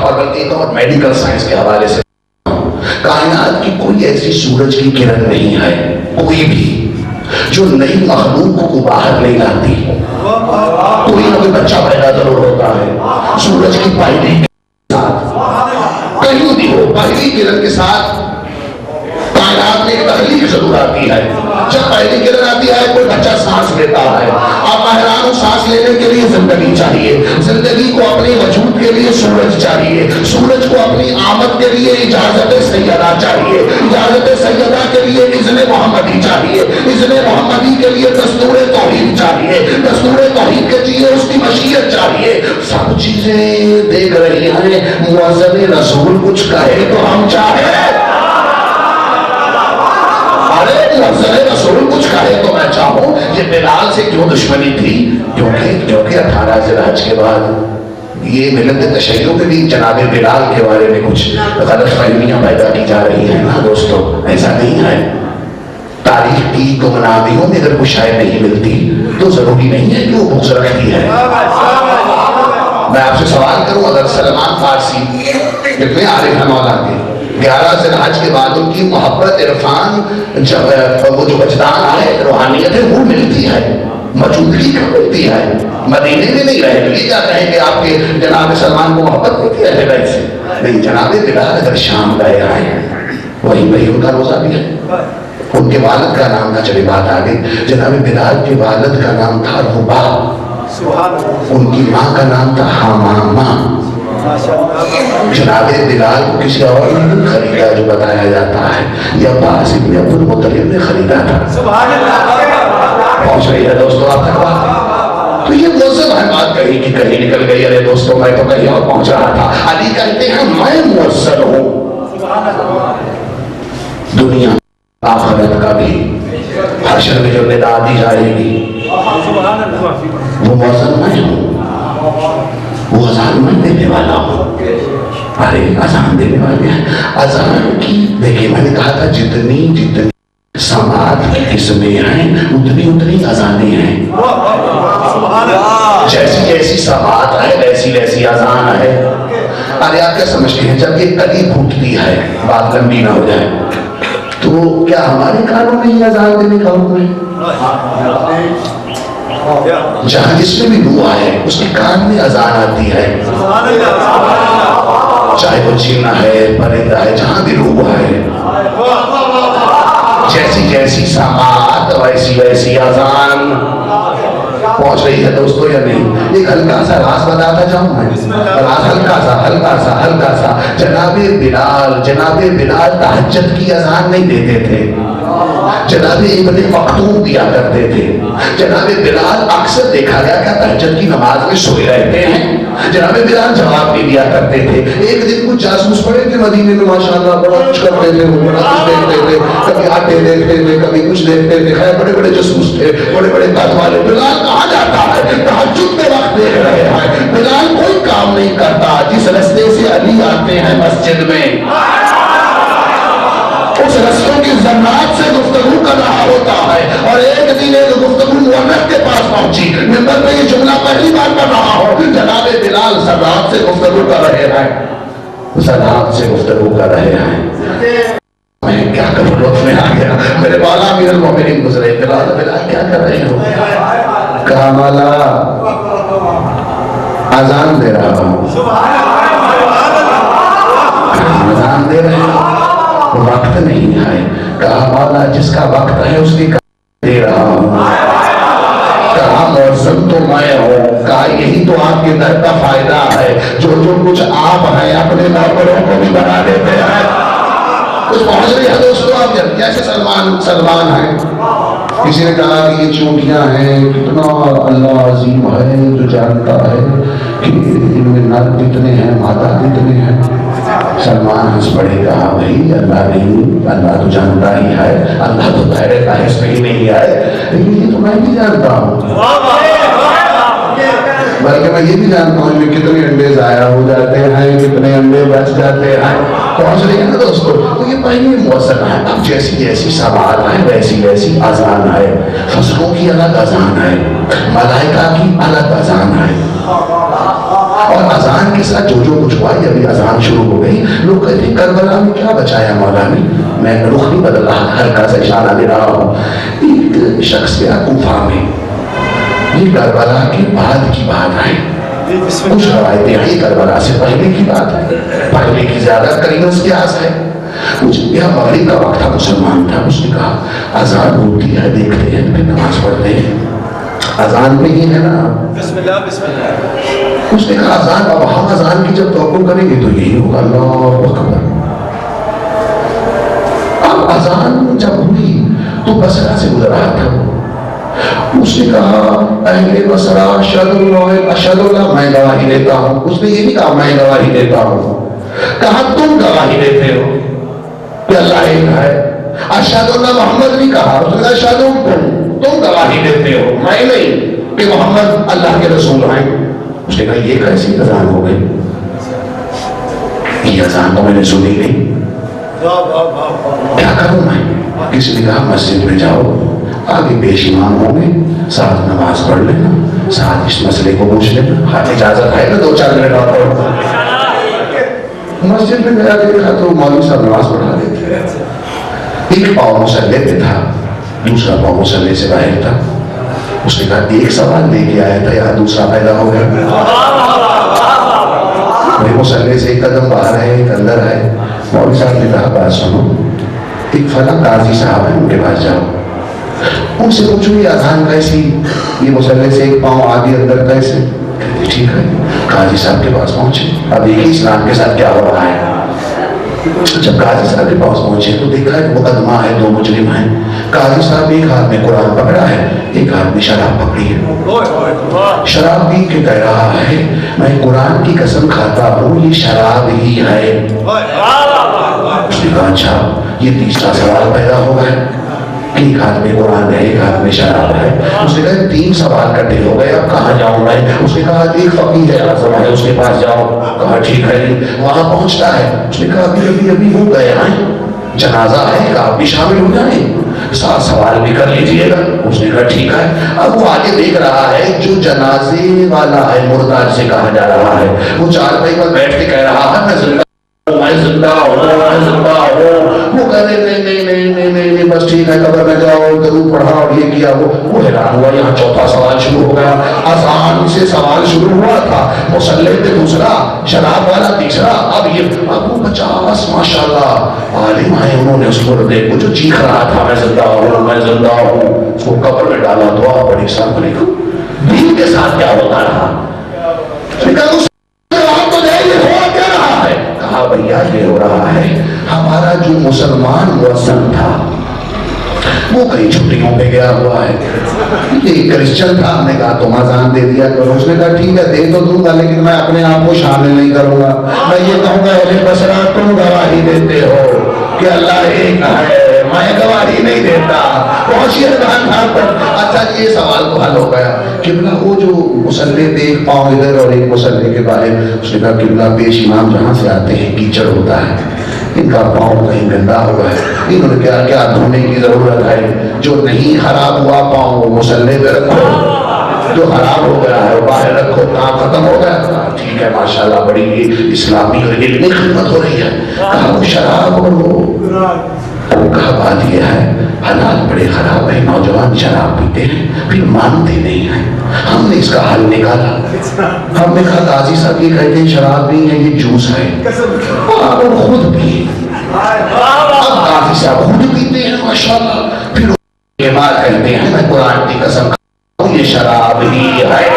اور بلکہ تو میڈیکل سائنس کے حوالے سے کائنات کی کوئی ایسی سورج کی کرن نہیں ہے کوئی بھی جو نئی مخلوق کو باہر نہیں لاتی، کوئی نہ کوئی بچہ پیدا ضرور ہوتا ہے سورج کی پہلی کے ساتھ، کہیں بھی ہو پہلی کرن کے ساتھ کائنات میں ایک تخلیق ضرور آتی ہے، جب پہلی کرن آتی ہے کوئی بچہ سانس لیتا ہے، اب مہران سانس لینے کے لیے زندگی چاہیے، زندگی کو اپنی وجود کے لیے سورج چاہیے، سورج کو اپنی آمد کے لیے اجازت سیدہ چاہیے، اجازت سیدہ کے لیے اذن محمدی چاہیے، اذن محمدی کے لیے دستور توحید چاہیے، دستور توحید کے لیے اس کی مشیت چاہیے، سب چیزیں دیکھ رہی ہیں، مؤذن رسول کچھ کہے تو ہم چاہے، مؤذن رسول کچھ کہے تو میں چاہوں۔ یہ بلال سے کیوں دشمنی تھی؟ کیونکہ 18 ذی الحج کے بعد یہ ملت تشیع میں بھی جناب بلال کے بارے میں کچھ غلط فہمیاں پیدا کی جا رہی ہیں نا دوستو، ایسا نہیں ہے۔ تاریخ کی گمنامیوں میں اگر کچھ شاید نہیں ملتی تو ضروری نہیں ہے کہ وہ بغض رکھتی ہے۔ میں آپ سے سوال کروں، اگر سلمان فارسی اتنے عارف ہیں مولا کے، 11 ذی الحج کے بعد ان کی محبت عرفان جب وہ جو وجدان ہے روحانیت ہے وہ ملتی ہے، موجودگی کا ملتی ہے، مدینے میں نہیں رہے یہ کیا کہیں کہ آپ کے جناب سلمان کو محبت ہوتی ہے ہدایت سے؟ نہیں، جناب بلال اگر شام گئے آئے وہیں ان کا روزہ بھی ہے، ان کے والد کا نام نہ چلے بات آگے، جناب بلال کے والد کا نام تھا ربا، ان کی ماں کا نام تھا حمامہ، جناب بلال کو کسی اور نے خریدا جو بتایا جاتا ہے یا عباس ابن عبد المطلب نے خریدا تھا۔ پہنچ رہی ہے دوستو آپ تک بات؟ تو یہ موزن ہے بات کہیں کی کہیں نکل گئی، ارے دوستو میں تو کہیں اور پہنچ رہا تھا۔ علی کہتے ہیں میں موزن ہوں، دنیا آخرت کا بھی، حشر میں جو ندا دی جائے گی وہ موزن میں ہوں، وہ اذان میں دینے والا ہوں۔ ارے اذان دینے والے ہیں، اذان کی دیکھیں میں نے کہا تھا جتنی سماعت کی قسمیں ہیں اتنی اذانیں ہیں، جیسی سماعت ہے ویسی اذان ہے۔ ارے آپ کیا سمجھتے ہیں جب یہ کلی پھوٹتی ہے بات لمبی نہ ہو جائے تو کیا ہمارے کانوں میں ہی اذان دینے کا حکم ہے؟ جہاں جس میں بھی روح ہے اس کے کان میں اذان آتی ہے، چاہے وہ جن ہے پرندہ ہے، جہاں بھی روح ہے، جیسی جیسی سماعت ویسی ویسی اذان پہنچ رہی ہے دوستو یا نہیں؟ ایک ہلکا سا راز بتاتا جاؤں میں، راز ہلکا سا جناب بلال تہجد کی اذان نہیں دیتے تھے، جناب ابن مکتوم دیا کرتے تھے۔ جناب بلال اکثر دیکھا گیا کہ تہجد کی نماز میں سوئے رہتے ہیں، جناب بلال جواب نہیں دیا کرتے تھے۔ ایک دن کچھ جاسوس پڑے تھے مدینے میں، ماشاءاللہ بڑا کچھ کرتے تھے، بڑا کچھ دیکھتے تھے، کبھی آٹے دیکھتے تھے، کبھی کچھ دیکھتے تھے، خیر بڑے بڑے جاسوس تھے، بڑے بڑے قد والے۔ بلال کہاں جاتا ہے؟ تہجد کے وقت دیکھ رہے ہیں، بلال کوئی کام نہیں کرتا، جس رستے سے علی آتے ہیں مسجد میں اس رسول کی ذرات سے گفتگو کر رہا ہوتا ہے، اور ایک دن ایک گفتگو مورخ کے پاس پہنچی، منبر پہ یہ جملہ پہلی بار پڑھ رہا ہو، جناب بلال ذرات سے گفتگو کر رہے ہیں، ذرات سے گفتگو کر رہے ہیں۔ میں کیا کروں، لطف میں آ گیا، میرے مولا امیر المومنین گزرے، بلال کیا کر رہے ہو؟ کہا مولا اذان دے رہا ہوں۔ اذان دے رہے ہو؟ وقت نہیں ہے۔ کہا مولا جس کا وقت ہے اس کی دے رہا ہوں۔ کہا مؤذن تو میں ہوں۔ کہا یہی تو آپ کے در کا فائدہ ہے، جو کچھ آپ ہیں اپنے نوکروں کو بھی بنا دیتے ہیں۔ کچھ پہنچ رہی ہے دوستو، آپ جیسے سلمان ہیں، کسی نے کہا کہ یہ چونٹیاں ہیں، کتنا اللہ عظیم ہے جو جانتا ہے کہ ان میں نر کتنے ہیں مادہ کتنے ہیں۔ سلمان ہنس پڑے، کہا بھائی اللہ نہیں، اللہ تو جانتا ہی ہے، اللہ تو دائرے کا حصہ ہی نہیں ہے، لیکن یہ تو میں بھی جانتا ہوں، بلکہ میں یہ بھی جانتا ہوں کہ کتنے انڈے ضائع ہو جاتے ہیں، کتنے انڈے بچ جاتے ہیں۔ پہنچ رہی ہے نا دوستو؟ تو یہ پہلی موسم ہے، اب جیسی جیسی سوال ہے ویسی ویسی اذان ہے، فصلوں کی الگ اذان ہے، ملائکہ کی الگ اذان ہے، اور اذان کے ساتھ جو کچھ ہوا، یہ ابھی اذان شروع ہو گئی، لوگ کہتے ہیں کربلا میں کیا بچایا مولا نے؟ میں رخ نہیں بدل رہا، ہلکا سا اشارہ دے رہا ہوں۔ ایک شخص گیا کوفہ میں، یہ کربلا کے بعد کی بات ہے، کچھ روایتیں ہیں کربلا سے پہلے کی بات ہے، پہلے کی زیادہ قریب قیاس ہے۔ کچھ یہ مغرب کا وقت تھا، مسلمان تھا، اس نے کہا اذان ہوتی ہے دیکھتے ہیں پھر نماز پڑھتے ہیں، اذان میں ہی ہے نا، بسم اللہ بسم اللہ۔ اس نے کہا اذان، اب ہم اذان کی جب توقع کریں گے تو یہی ہوگا اللہ اکبر۔ اب اذان جب ہوئی تو بصرہ سے گزر رہا تھا، اس نے کہا اہل بصرہ اشہد اللہ، میں گواہی دیتا ہوں۔ اس نے یہ نہیں کہا میں گواہی دیتا ہوں، کہا تم گواہی دیتے ہو کہ اللہ ایک ہے۔ اشہد اللہ محمد نہیں کہا، اس نے کہا اشہد تم گواہی دیتے ہو، میں نہیں، کہ محمد اللہ کے رسول ہیں۔ اس نے کہا یہ کیسی اذان ہو گئی؟ یہ اذان تو میں نے سنی نہیں، کیا کروں میں؟ کسی نے کہا مسجد میں جاؤ، آگے پیش امام ہوں گے، ساتھ نماز پڑھ لینا، ساتھ اس مسئلے کو پوچھ لینا، ہاتھ اجازت ہے نا 2-4 منٹ اور پڑھو۔ مسجد میں گیا، دیکھا تو مولوی صاحب نماز پڑھا رہے تھے، ایک پاؤں مصلے پہ تھا، دوسرا پاؤں مصلے سے باہر تھا۔ اس نے کہا ایک سوال لے کے آیا تھا، یہاں دوسرا پیدا ہو گیا، میرے مصلے سے ایک قدم باہر ہے ایک اندر ہے۔ مولوی صاحب نے کہا بات سنو، ایک فلاں قاضی صاحب ہیں، ان کے پاس جاؤ، ان سے پوچھو یہ اذان کیسی، یہ مصلے سے ایک پاؤں آگے اندر کیسے؟ ٹھیک ہے، قاضی صاحب کے پاس پہنچے، اب دیکھیں اسلام کے ساتھ کیا ہو رہا ہے۔ جب قاضی صاحب کے پاس پہنچے تو دیکھا ایک مقدمہ ہے، 2 مجرم ہیں، قاضی صاحب ایک ہاتھ میں قرآن پکڑا ہے، ایک ہاتھ میں شراب پکڑی ہے، شراب پی کے کہہ رہا ہے میں قرآن کی قسم کھاتا ہوں یہ شراب ہی ہے۔ اس نے کہا اچھا، یہ تیسرا سوال پیدا ہو گیا، ایک ہاتھ میں قرآن ہے ایک ہاتھ میں شراب ہے۔ اس نے کہا 3 سوال کٹھے ہو گئے، اب کہاں جاؤں میں؟ اس نے کہا ایک فقیہ اعظم ہے اس کے پاس جاؤ۔ کہا ٹھیک ہے، وہاں پہنچتا ہے، اس نے کہا ابھی ہو گئے ہیں، جنازہ ہے، آپ بھی شامل ہو جائیں۔ ساتھ سوال بھی کر لیجئے گا. اس نے کہا ٹھیک ہے. اب وہ آگے دیکھ رہا ہے جو جنازے والا ہے مردار سے کہا جا رہا ہے وہ چارپائی پر بیٹھ کے کہہ رہا ہے میں زندہ ہوں. وہ کہہ رہے نہیں بس ٹھیک ہے قبر میں جاؤ درود پڑھا اور یہ کیا. وہ حیران ہوا. یہاں چوتھا سوال شروع ہو گیا. اذان سے سوال شروع ہوا تھا, مصلی پہ دوسرا, شراب والا تیسرا, اب وہ 50 ماشاءاللہ عالم آئے. انہوں نے اس کو دیکھو جو چیخ رہا تھا میں زندہ ہوں میں زندہ ہوں, اس کو قبر میں ڈالا. دعا بڑی سب دین کے ساتھ کیا ہوتا رہا. کہا بھیا یہ ہو رہا ہے ہمارا جو مسلمان مؤذن تھا وہ کئی چھٹیوں پہ گیا ہوا ہے. یہ کرسچن تھا. ہم نے کہا تم اذان دے دیا کرو. اس نے کہا ٹھیک ہے دے تو دوں گا لیکن میں اپنے آپ کو شامل نہیں کروں گا. میں یہ کہوں گا اہل بصرہ تم گواہی دیتے ہو کہ اللہ ایک ہے, میں گواہی نہیں دیتا. پہنچیے پر. اچھا یہ سوال تو حل ہو گیا. قبلہ وہ جو مصلی پہ ایک پاؤں ادھر اور ایک مصلی کے باہر. اس نے کہا قبلہ پیش امام جہاں سے آتے ہیں کیچڑ ہوتا ہے, ان کا پاؤں کہیں گندا ہوا ہے, انہوں نے کیا کیا دھونے کی ضرورت ہے. جو نہیں خراب ہوا پاؤں وہ مصلی پہ رکھو, جو خراب ہو گیا ہے وہ باہر رکھو. کام ختم ہو گیا. ٹھیک ہے ماشاءاللہ بڑی اسلامی اور علمی خدمت ہو رہی ہے. کہا وہ شراب اور کہا بات یہ ہے حالات بڑے خراب ہیں. نوجوان شراب پیتے ہیں پھر مانتے نہیں ہیں. ہم نے اس کا حل نکالا. ہم نے کہا قاضی صاحب یہ کہتے ہیں شراب نہیں ہے یہ جوس ہے. اور خود پیے. اب قاضی صاحب خود پیتے ہیں ماشاءاللہ. پھر کے بعد کہتے ہیں میں قرآن کی قسم کھاتا ہوں یہ شراب ہی ہے.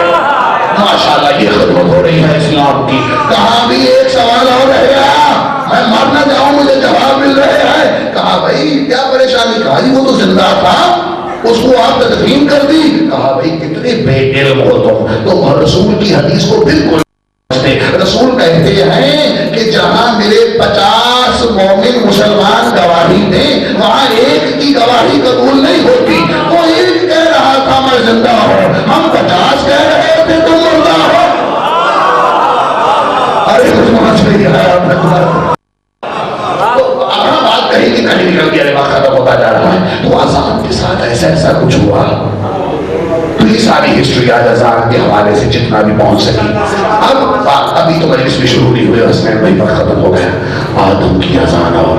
ماشاءاللہ یہ خدمت ہو رہی ہے اسلام کی. کہاں بھی ایک سوال اور رہ گیا, میں مرنا جاؤں مجھے جواب مل رہے ہیں. کہا بھائی کیا پریشانی. کہا جی وہ تو زندہ تھا اس کو آپ تدفین کر دی. کہا بھائی کتنے بے علم ہو تم رسول کی حدیث کو بالکل. رسول کہتے ہیں کہ جہاں میرے 50 مومن مسلمان گواہی دیں وہاں ایک کی گواہی قبول نہیں ہوتی. وہ ایک کہہ رہا تھا میں زندہ ہوں, ہم 50 کہہ رہے تھے تم مردہ ہو. ارے کچھ سمجھ نہیں آیا. بات کہیں گی کہیں نکل گیا وقت ختم ہوتا جا رہا ہے. تو اذان کے ساتھ ایسا کچھ ہوا. تو یہ ساری ہسٹری آج اذان کے حوالے سے جتنا بھی پہنچ سکی. ابھی تو مجلس بھی شروع نہیں ہوئے حسنین بھائی وقت ختم ہو گیا. آدم کی اذان اور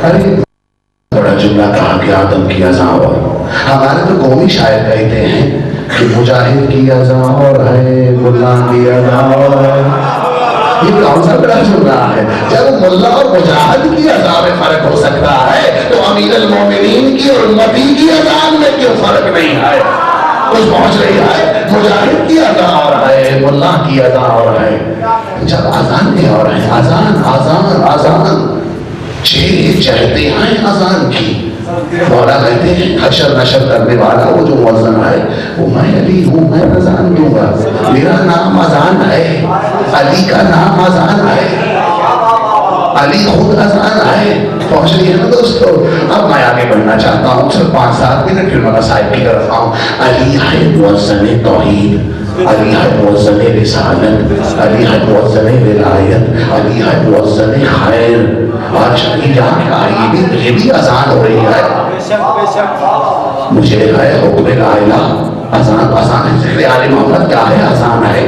ارے بڑا جملہ کہا کہ آدم کی اذان اور. ہمارے تو قومی شاعر کہتے ہیں کہ مجاہد کی اذان اور ہے ملا کی اذان اور ہے. یہ کون سا بڑا جملہ ہے. جب ملا اور مجاہد کی اذان میں فرق ہو سکتا ہے تو امیر المومنین کی اور امتی کی اذان میں کیوں فرق نہیں ہے. کچھ پہنچ رہی ہے. مجاہد کی اذان اور ہے ملا کی اذان اور ہے. جب اذان کے اور ہے اذان اذان اذان 6 چہتے ہیں اذان کی. مولا کہتے ہیں حشر نشر کرنے والا وہ جو مؤذن ہے وہ میں علی ہوں, میں اذان دوں گا. میرا نام اذان ہے, علی کا نام اذان ہے, علی خود اذان ہے. پہنچ رہی ہے نا دوستو. اب میں آگے بڑھنا چاہتا ہوں صرف 5-7 منٹ پھر میں صاحب کی طرف آؤں. علی ہے مؤذن توحید, علی ہے مؤذن رسالت, علی ہے مؤذن ولایت, علی ہے مؤذن خیر. آج یہاں یہ بھی اذان ہو رہی ہے. مجھے ہے حکم لا الہ. اذان ذکر آل محمد کیا ہے اذان ہے.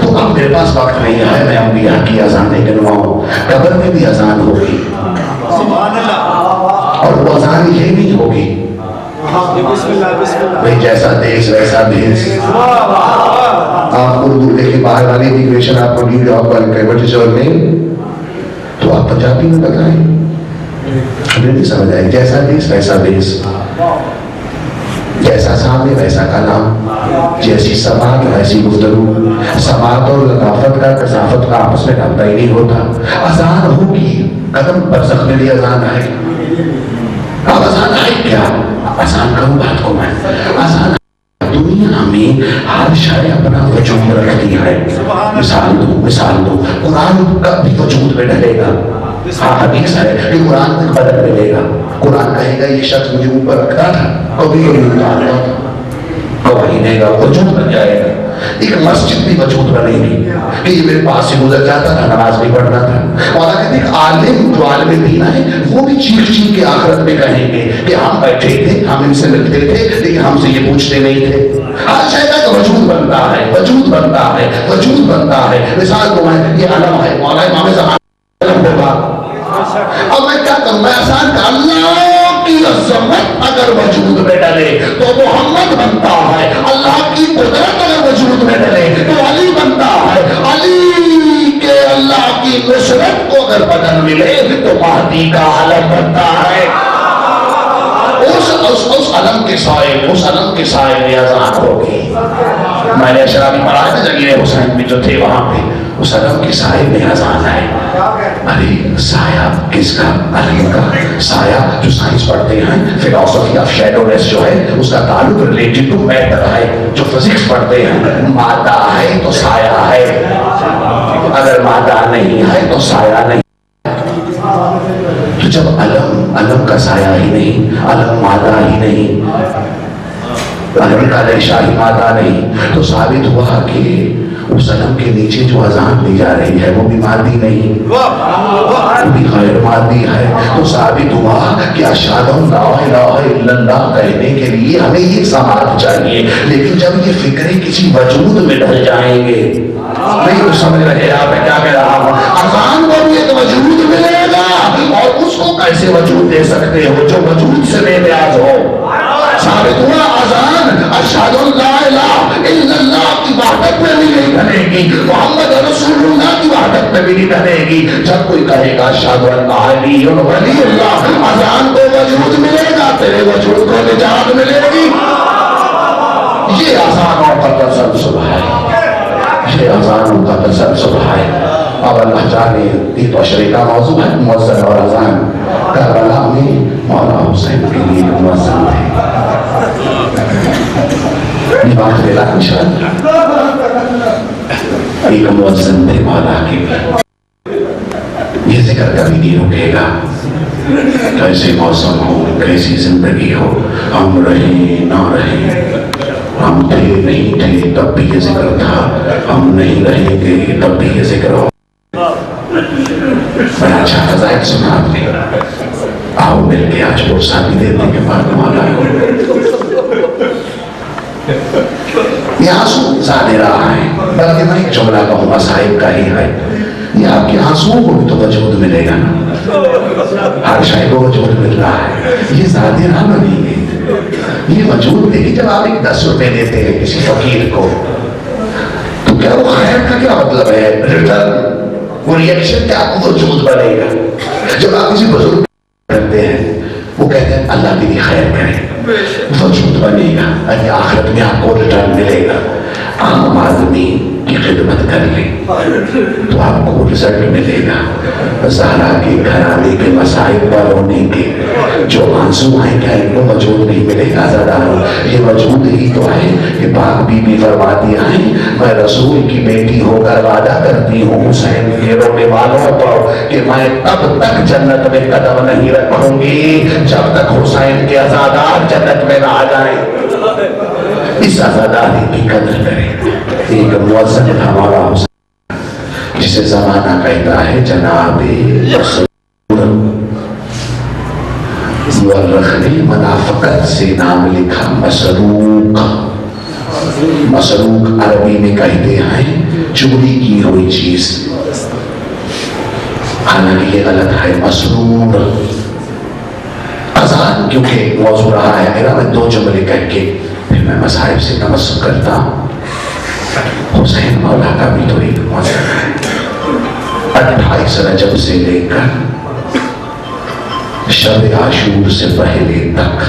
تو اب میرے پاس وقت نہیں ہے میں انبیاء کی اذانیں گنواؤں. قبر میں بھی اذان ہوگی اور وہ اذان یہ نہیں ہوگی بھئی جیسا دیش ویسا بھیس. آپ اردو دیکھیں باہر والی امیگریشن آپ کو نیو یارک والے کہیں وٹ از یور نیم تو آپ پنجابی میں بتائیں نہیں سمجھ آئے. جیسا دیش ویسا بھیس, جیسا سامنے ویسا کلام, جیسی سماعت ویسی گفتگو. سماعت اور لطافت کا کثافت کا آپس میں ڈھلتا ہی نہیں ہوتا. اذان ہوگی قدم برزخ میں بھی اذان ہے. اب اذان ہے کیا. اذان کروں بات کو میں. اذان دنیا میں ہر شے اپنا وجود رکھتی ہے. مثال دو قرآن کا بھی وجود میں ڈھلے گا. حدیث ہے کہ قرآن میں قدر ملے گا. قرآن کہے گا یہ شخص مجھے اوپر رکھتا تھا کبھی اتارتا تھا. گواہی دے گا وجود بن جائے گا. ایک مسجد بھی وجود بنے گی کہ یہ میرے پاس سے گزر جاتا تھا، نماز بھی پڑھنا تھا. مولانا کہتے ہیں عالم جو عالم دین ہے وہ بھی چیخ چیخ کے آخرت میں کہیں گے کہ ہم بیٹھے تھے، ہم ان سے ملتے تھے لیکن ہم سے یہ پوچھتے نہیں تھے. ہر شے کا وجود بنتا ہے، وجود بنتا ہے، وجود بنتا ہے. مثال کو میں یہ علم ہے، مولانا امام زمان علم ہوگا. اب میں کیا کروں؟ میں آسان کا اللہ کی عظمت اگر وجود میں ڈلے تو محمد بنتا ہے، اللہ کی قدرت اگر وجود میں ڈلے تو علی بنتا ہے، علی کے اللہ کی نصرت کو اگر بدل ملے تو مہدی کا علم بنتا ہے. اس علم کے سائے، اس علم کے سائے میں اذان ہوگی. میں نے اشرافی مراحل جگیر حسین میں جو تھے وہاں پہ اس علم کے سائے میں اذان ہے. علی سایہ کس کا؟ علی کا سایہ. جو سائنس پڑھتے ہیں فلسفی آف شیڈونیس جو ہے اس کا تعلق ریلیٹڈ ٹو میٹر ہے. جو فزکس پڑھتے ہیں مادہ ہے تو سایہ ہے، اگر مادہ نہیں ہے تو سایہ نہیں. تو جب علم کا سایہ ہی نہیں، علم مادہ ہی نہیں، علم کا ریشہ ہی مادہ نہیں، تو ثابت ہوا کہ اس علم کے نیچے جو اذان دی جا رہی ہے وہ بھی مادی نہیں، وہ بھی غیر مادی ہے. تو ثابت ہوا کہ اشہد ان لا الہ الا اللہ کہنے کے لیے ہمیں یہ سماعت چاہیے. لیکن جب یہ فکریں کسی وجود میں ڈل جائیں گے، نہیں تو سمجھ رہے آپ میں کیا کہہ رہا ہوں؟ اذان کو بھی ایک وجود ملے گا، اور اس کو کیسے وجود دے سکتے ہو جو وجود سے بے نیاز ہو. ثابت ہوا اذان اشہد ان لا الہ الا اللہ کی وحدت میں بھی نہیں ڈھلے گی، محمد رسول اللہ کی وحدت میں بھی نہیں ڈھلے گی. جب کوئی کہے گا اشہد ان علی ولی اللہ، اذان کو وجود ملے گا، تیرے وجود کو نجات ملے گی. یہ اذانوں کا تسلسل ہے، یہ اذانوں کا تسلسل ہے. اب اللہ جانے عید عشرے کا موضوع ہے مؤذن اور اذان. کربلا میں مولا حسین کے لیے مؤذن تھے. یہ بات لیلا انشاءاللہ ایک مؤذن تھے مولا کے لیے. یہ ذکر کبھی نہیں رکے گا. کیسے موسم ہو، کیسی زندگی ہو، ہم رہیں نہ رہیں، ہم تھے نہیں تھے تب بھی یہ ذکر تھا، ہم نہیں رہیں گے تب بھی یہ ذکر ہو. بڑا اچھا فضائل سنا آپ نے. آؤ مل کے آج بورسا بھی دینے کے بعد مولا کو یہ آنسو زیادہ رہا ہے. بلکہ میں ایک جملہ کہوں گا صاحب کا ہی ہے، یہ آپ کے آنسوؤں کو بھی تو وجود ملے گا نا. ہر شے کو وجود مل رہا ہے، یہ زیادہ رہا نہیں ہے. یہ وجود دیکھیں جب آپ ایک 10 روپے دیتے ہیں کسی فقیر کو تو کیا وہ خیر کا کیا مطلب ہے؟ ریٹرن وہ ریئیکشن کیا آپ کو وجود بنے گا. جب آپ کسی بزرگ کرتے ہیں وہ کہتے ہیں اللہ تیری خیر کرے، وجود بنے گا. ارے آخرت میں آپ کو ریٹرن ملے گا. عام آدمی کی خدمت کر لیں تو آپ کو رزلٹ ملے گا. زہرا کے گھرانے کے مسائل پر رونے کے جو آنسو ہیں کیا ان کو وجود نہیں ملے گا؟ زدارو یہ وجود ہی تو ہے کہ پاک بی بی فرماتی ہیں میں رسول کی بیٹی ہو کر وعدہ کرتی ہوں حسین کے رونے والوں کو کہ میں تب تک جنت میں قدم نہیں رکھوں گی جب تک حسین کے عزادار جنت میں نہ آ جائیں. اس عزاداری کی قدر کریں. ایک مؤذن تھا مولا حسین جسے زمانہ کہتا ہے جناب مورخ نے منافقت سے نام لکھا مسروق. مسروق عربی میں کہتے ہیں چوری کی ہوئی چیز، حالانکہ یہ غلط ہے. مسرور اذان کیونکہ موضوع رہا ہے میرا، میں 2 جملے کہہ کے پھر میں مصائب سے تمسک کرتا ہوں. حسین مولا کا بھی تو ایک موضوع ہے. 28 رجب سے لے کر شب عاشور سے پہلے تک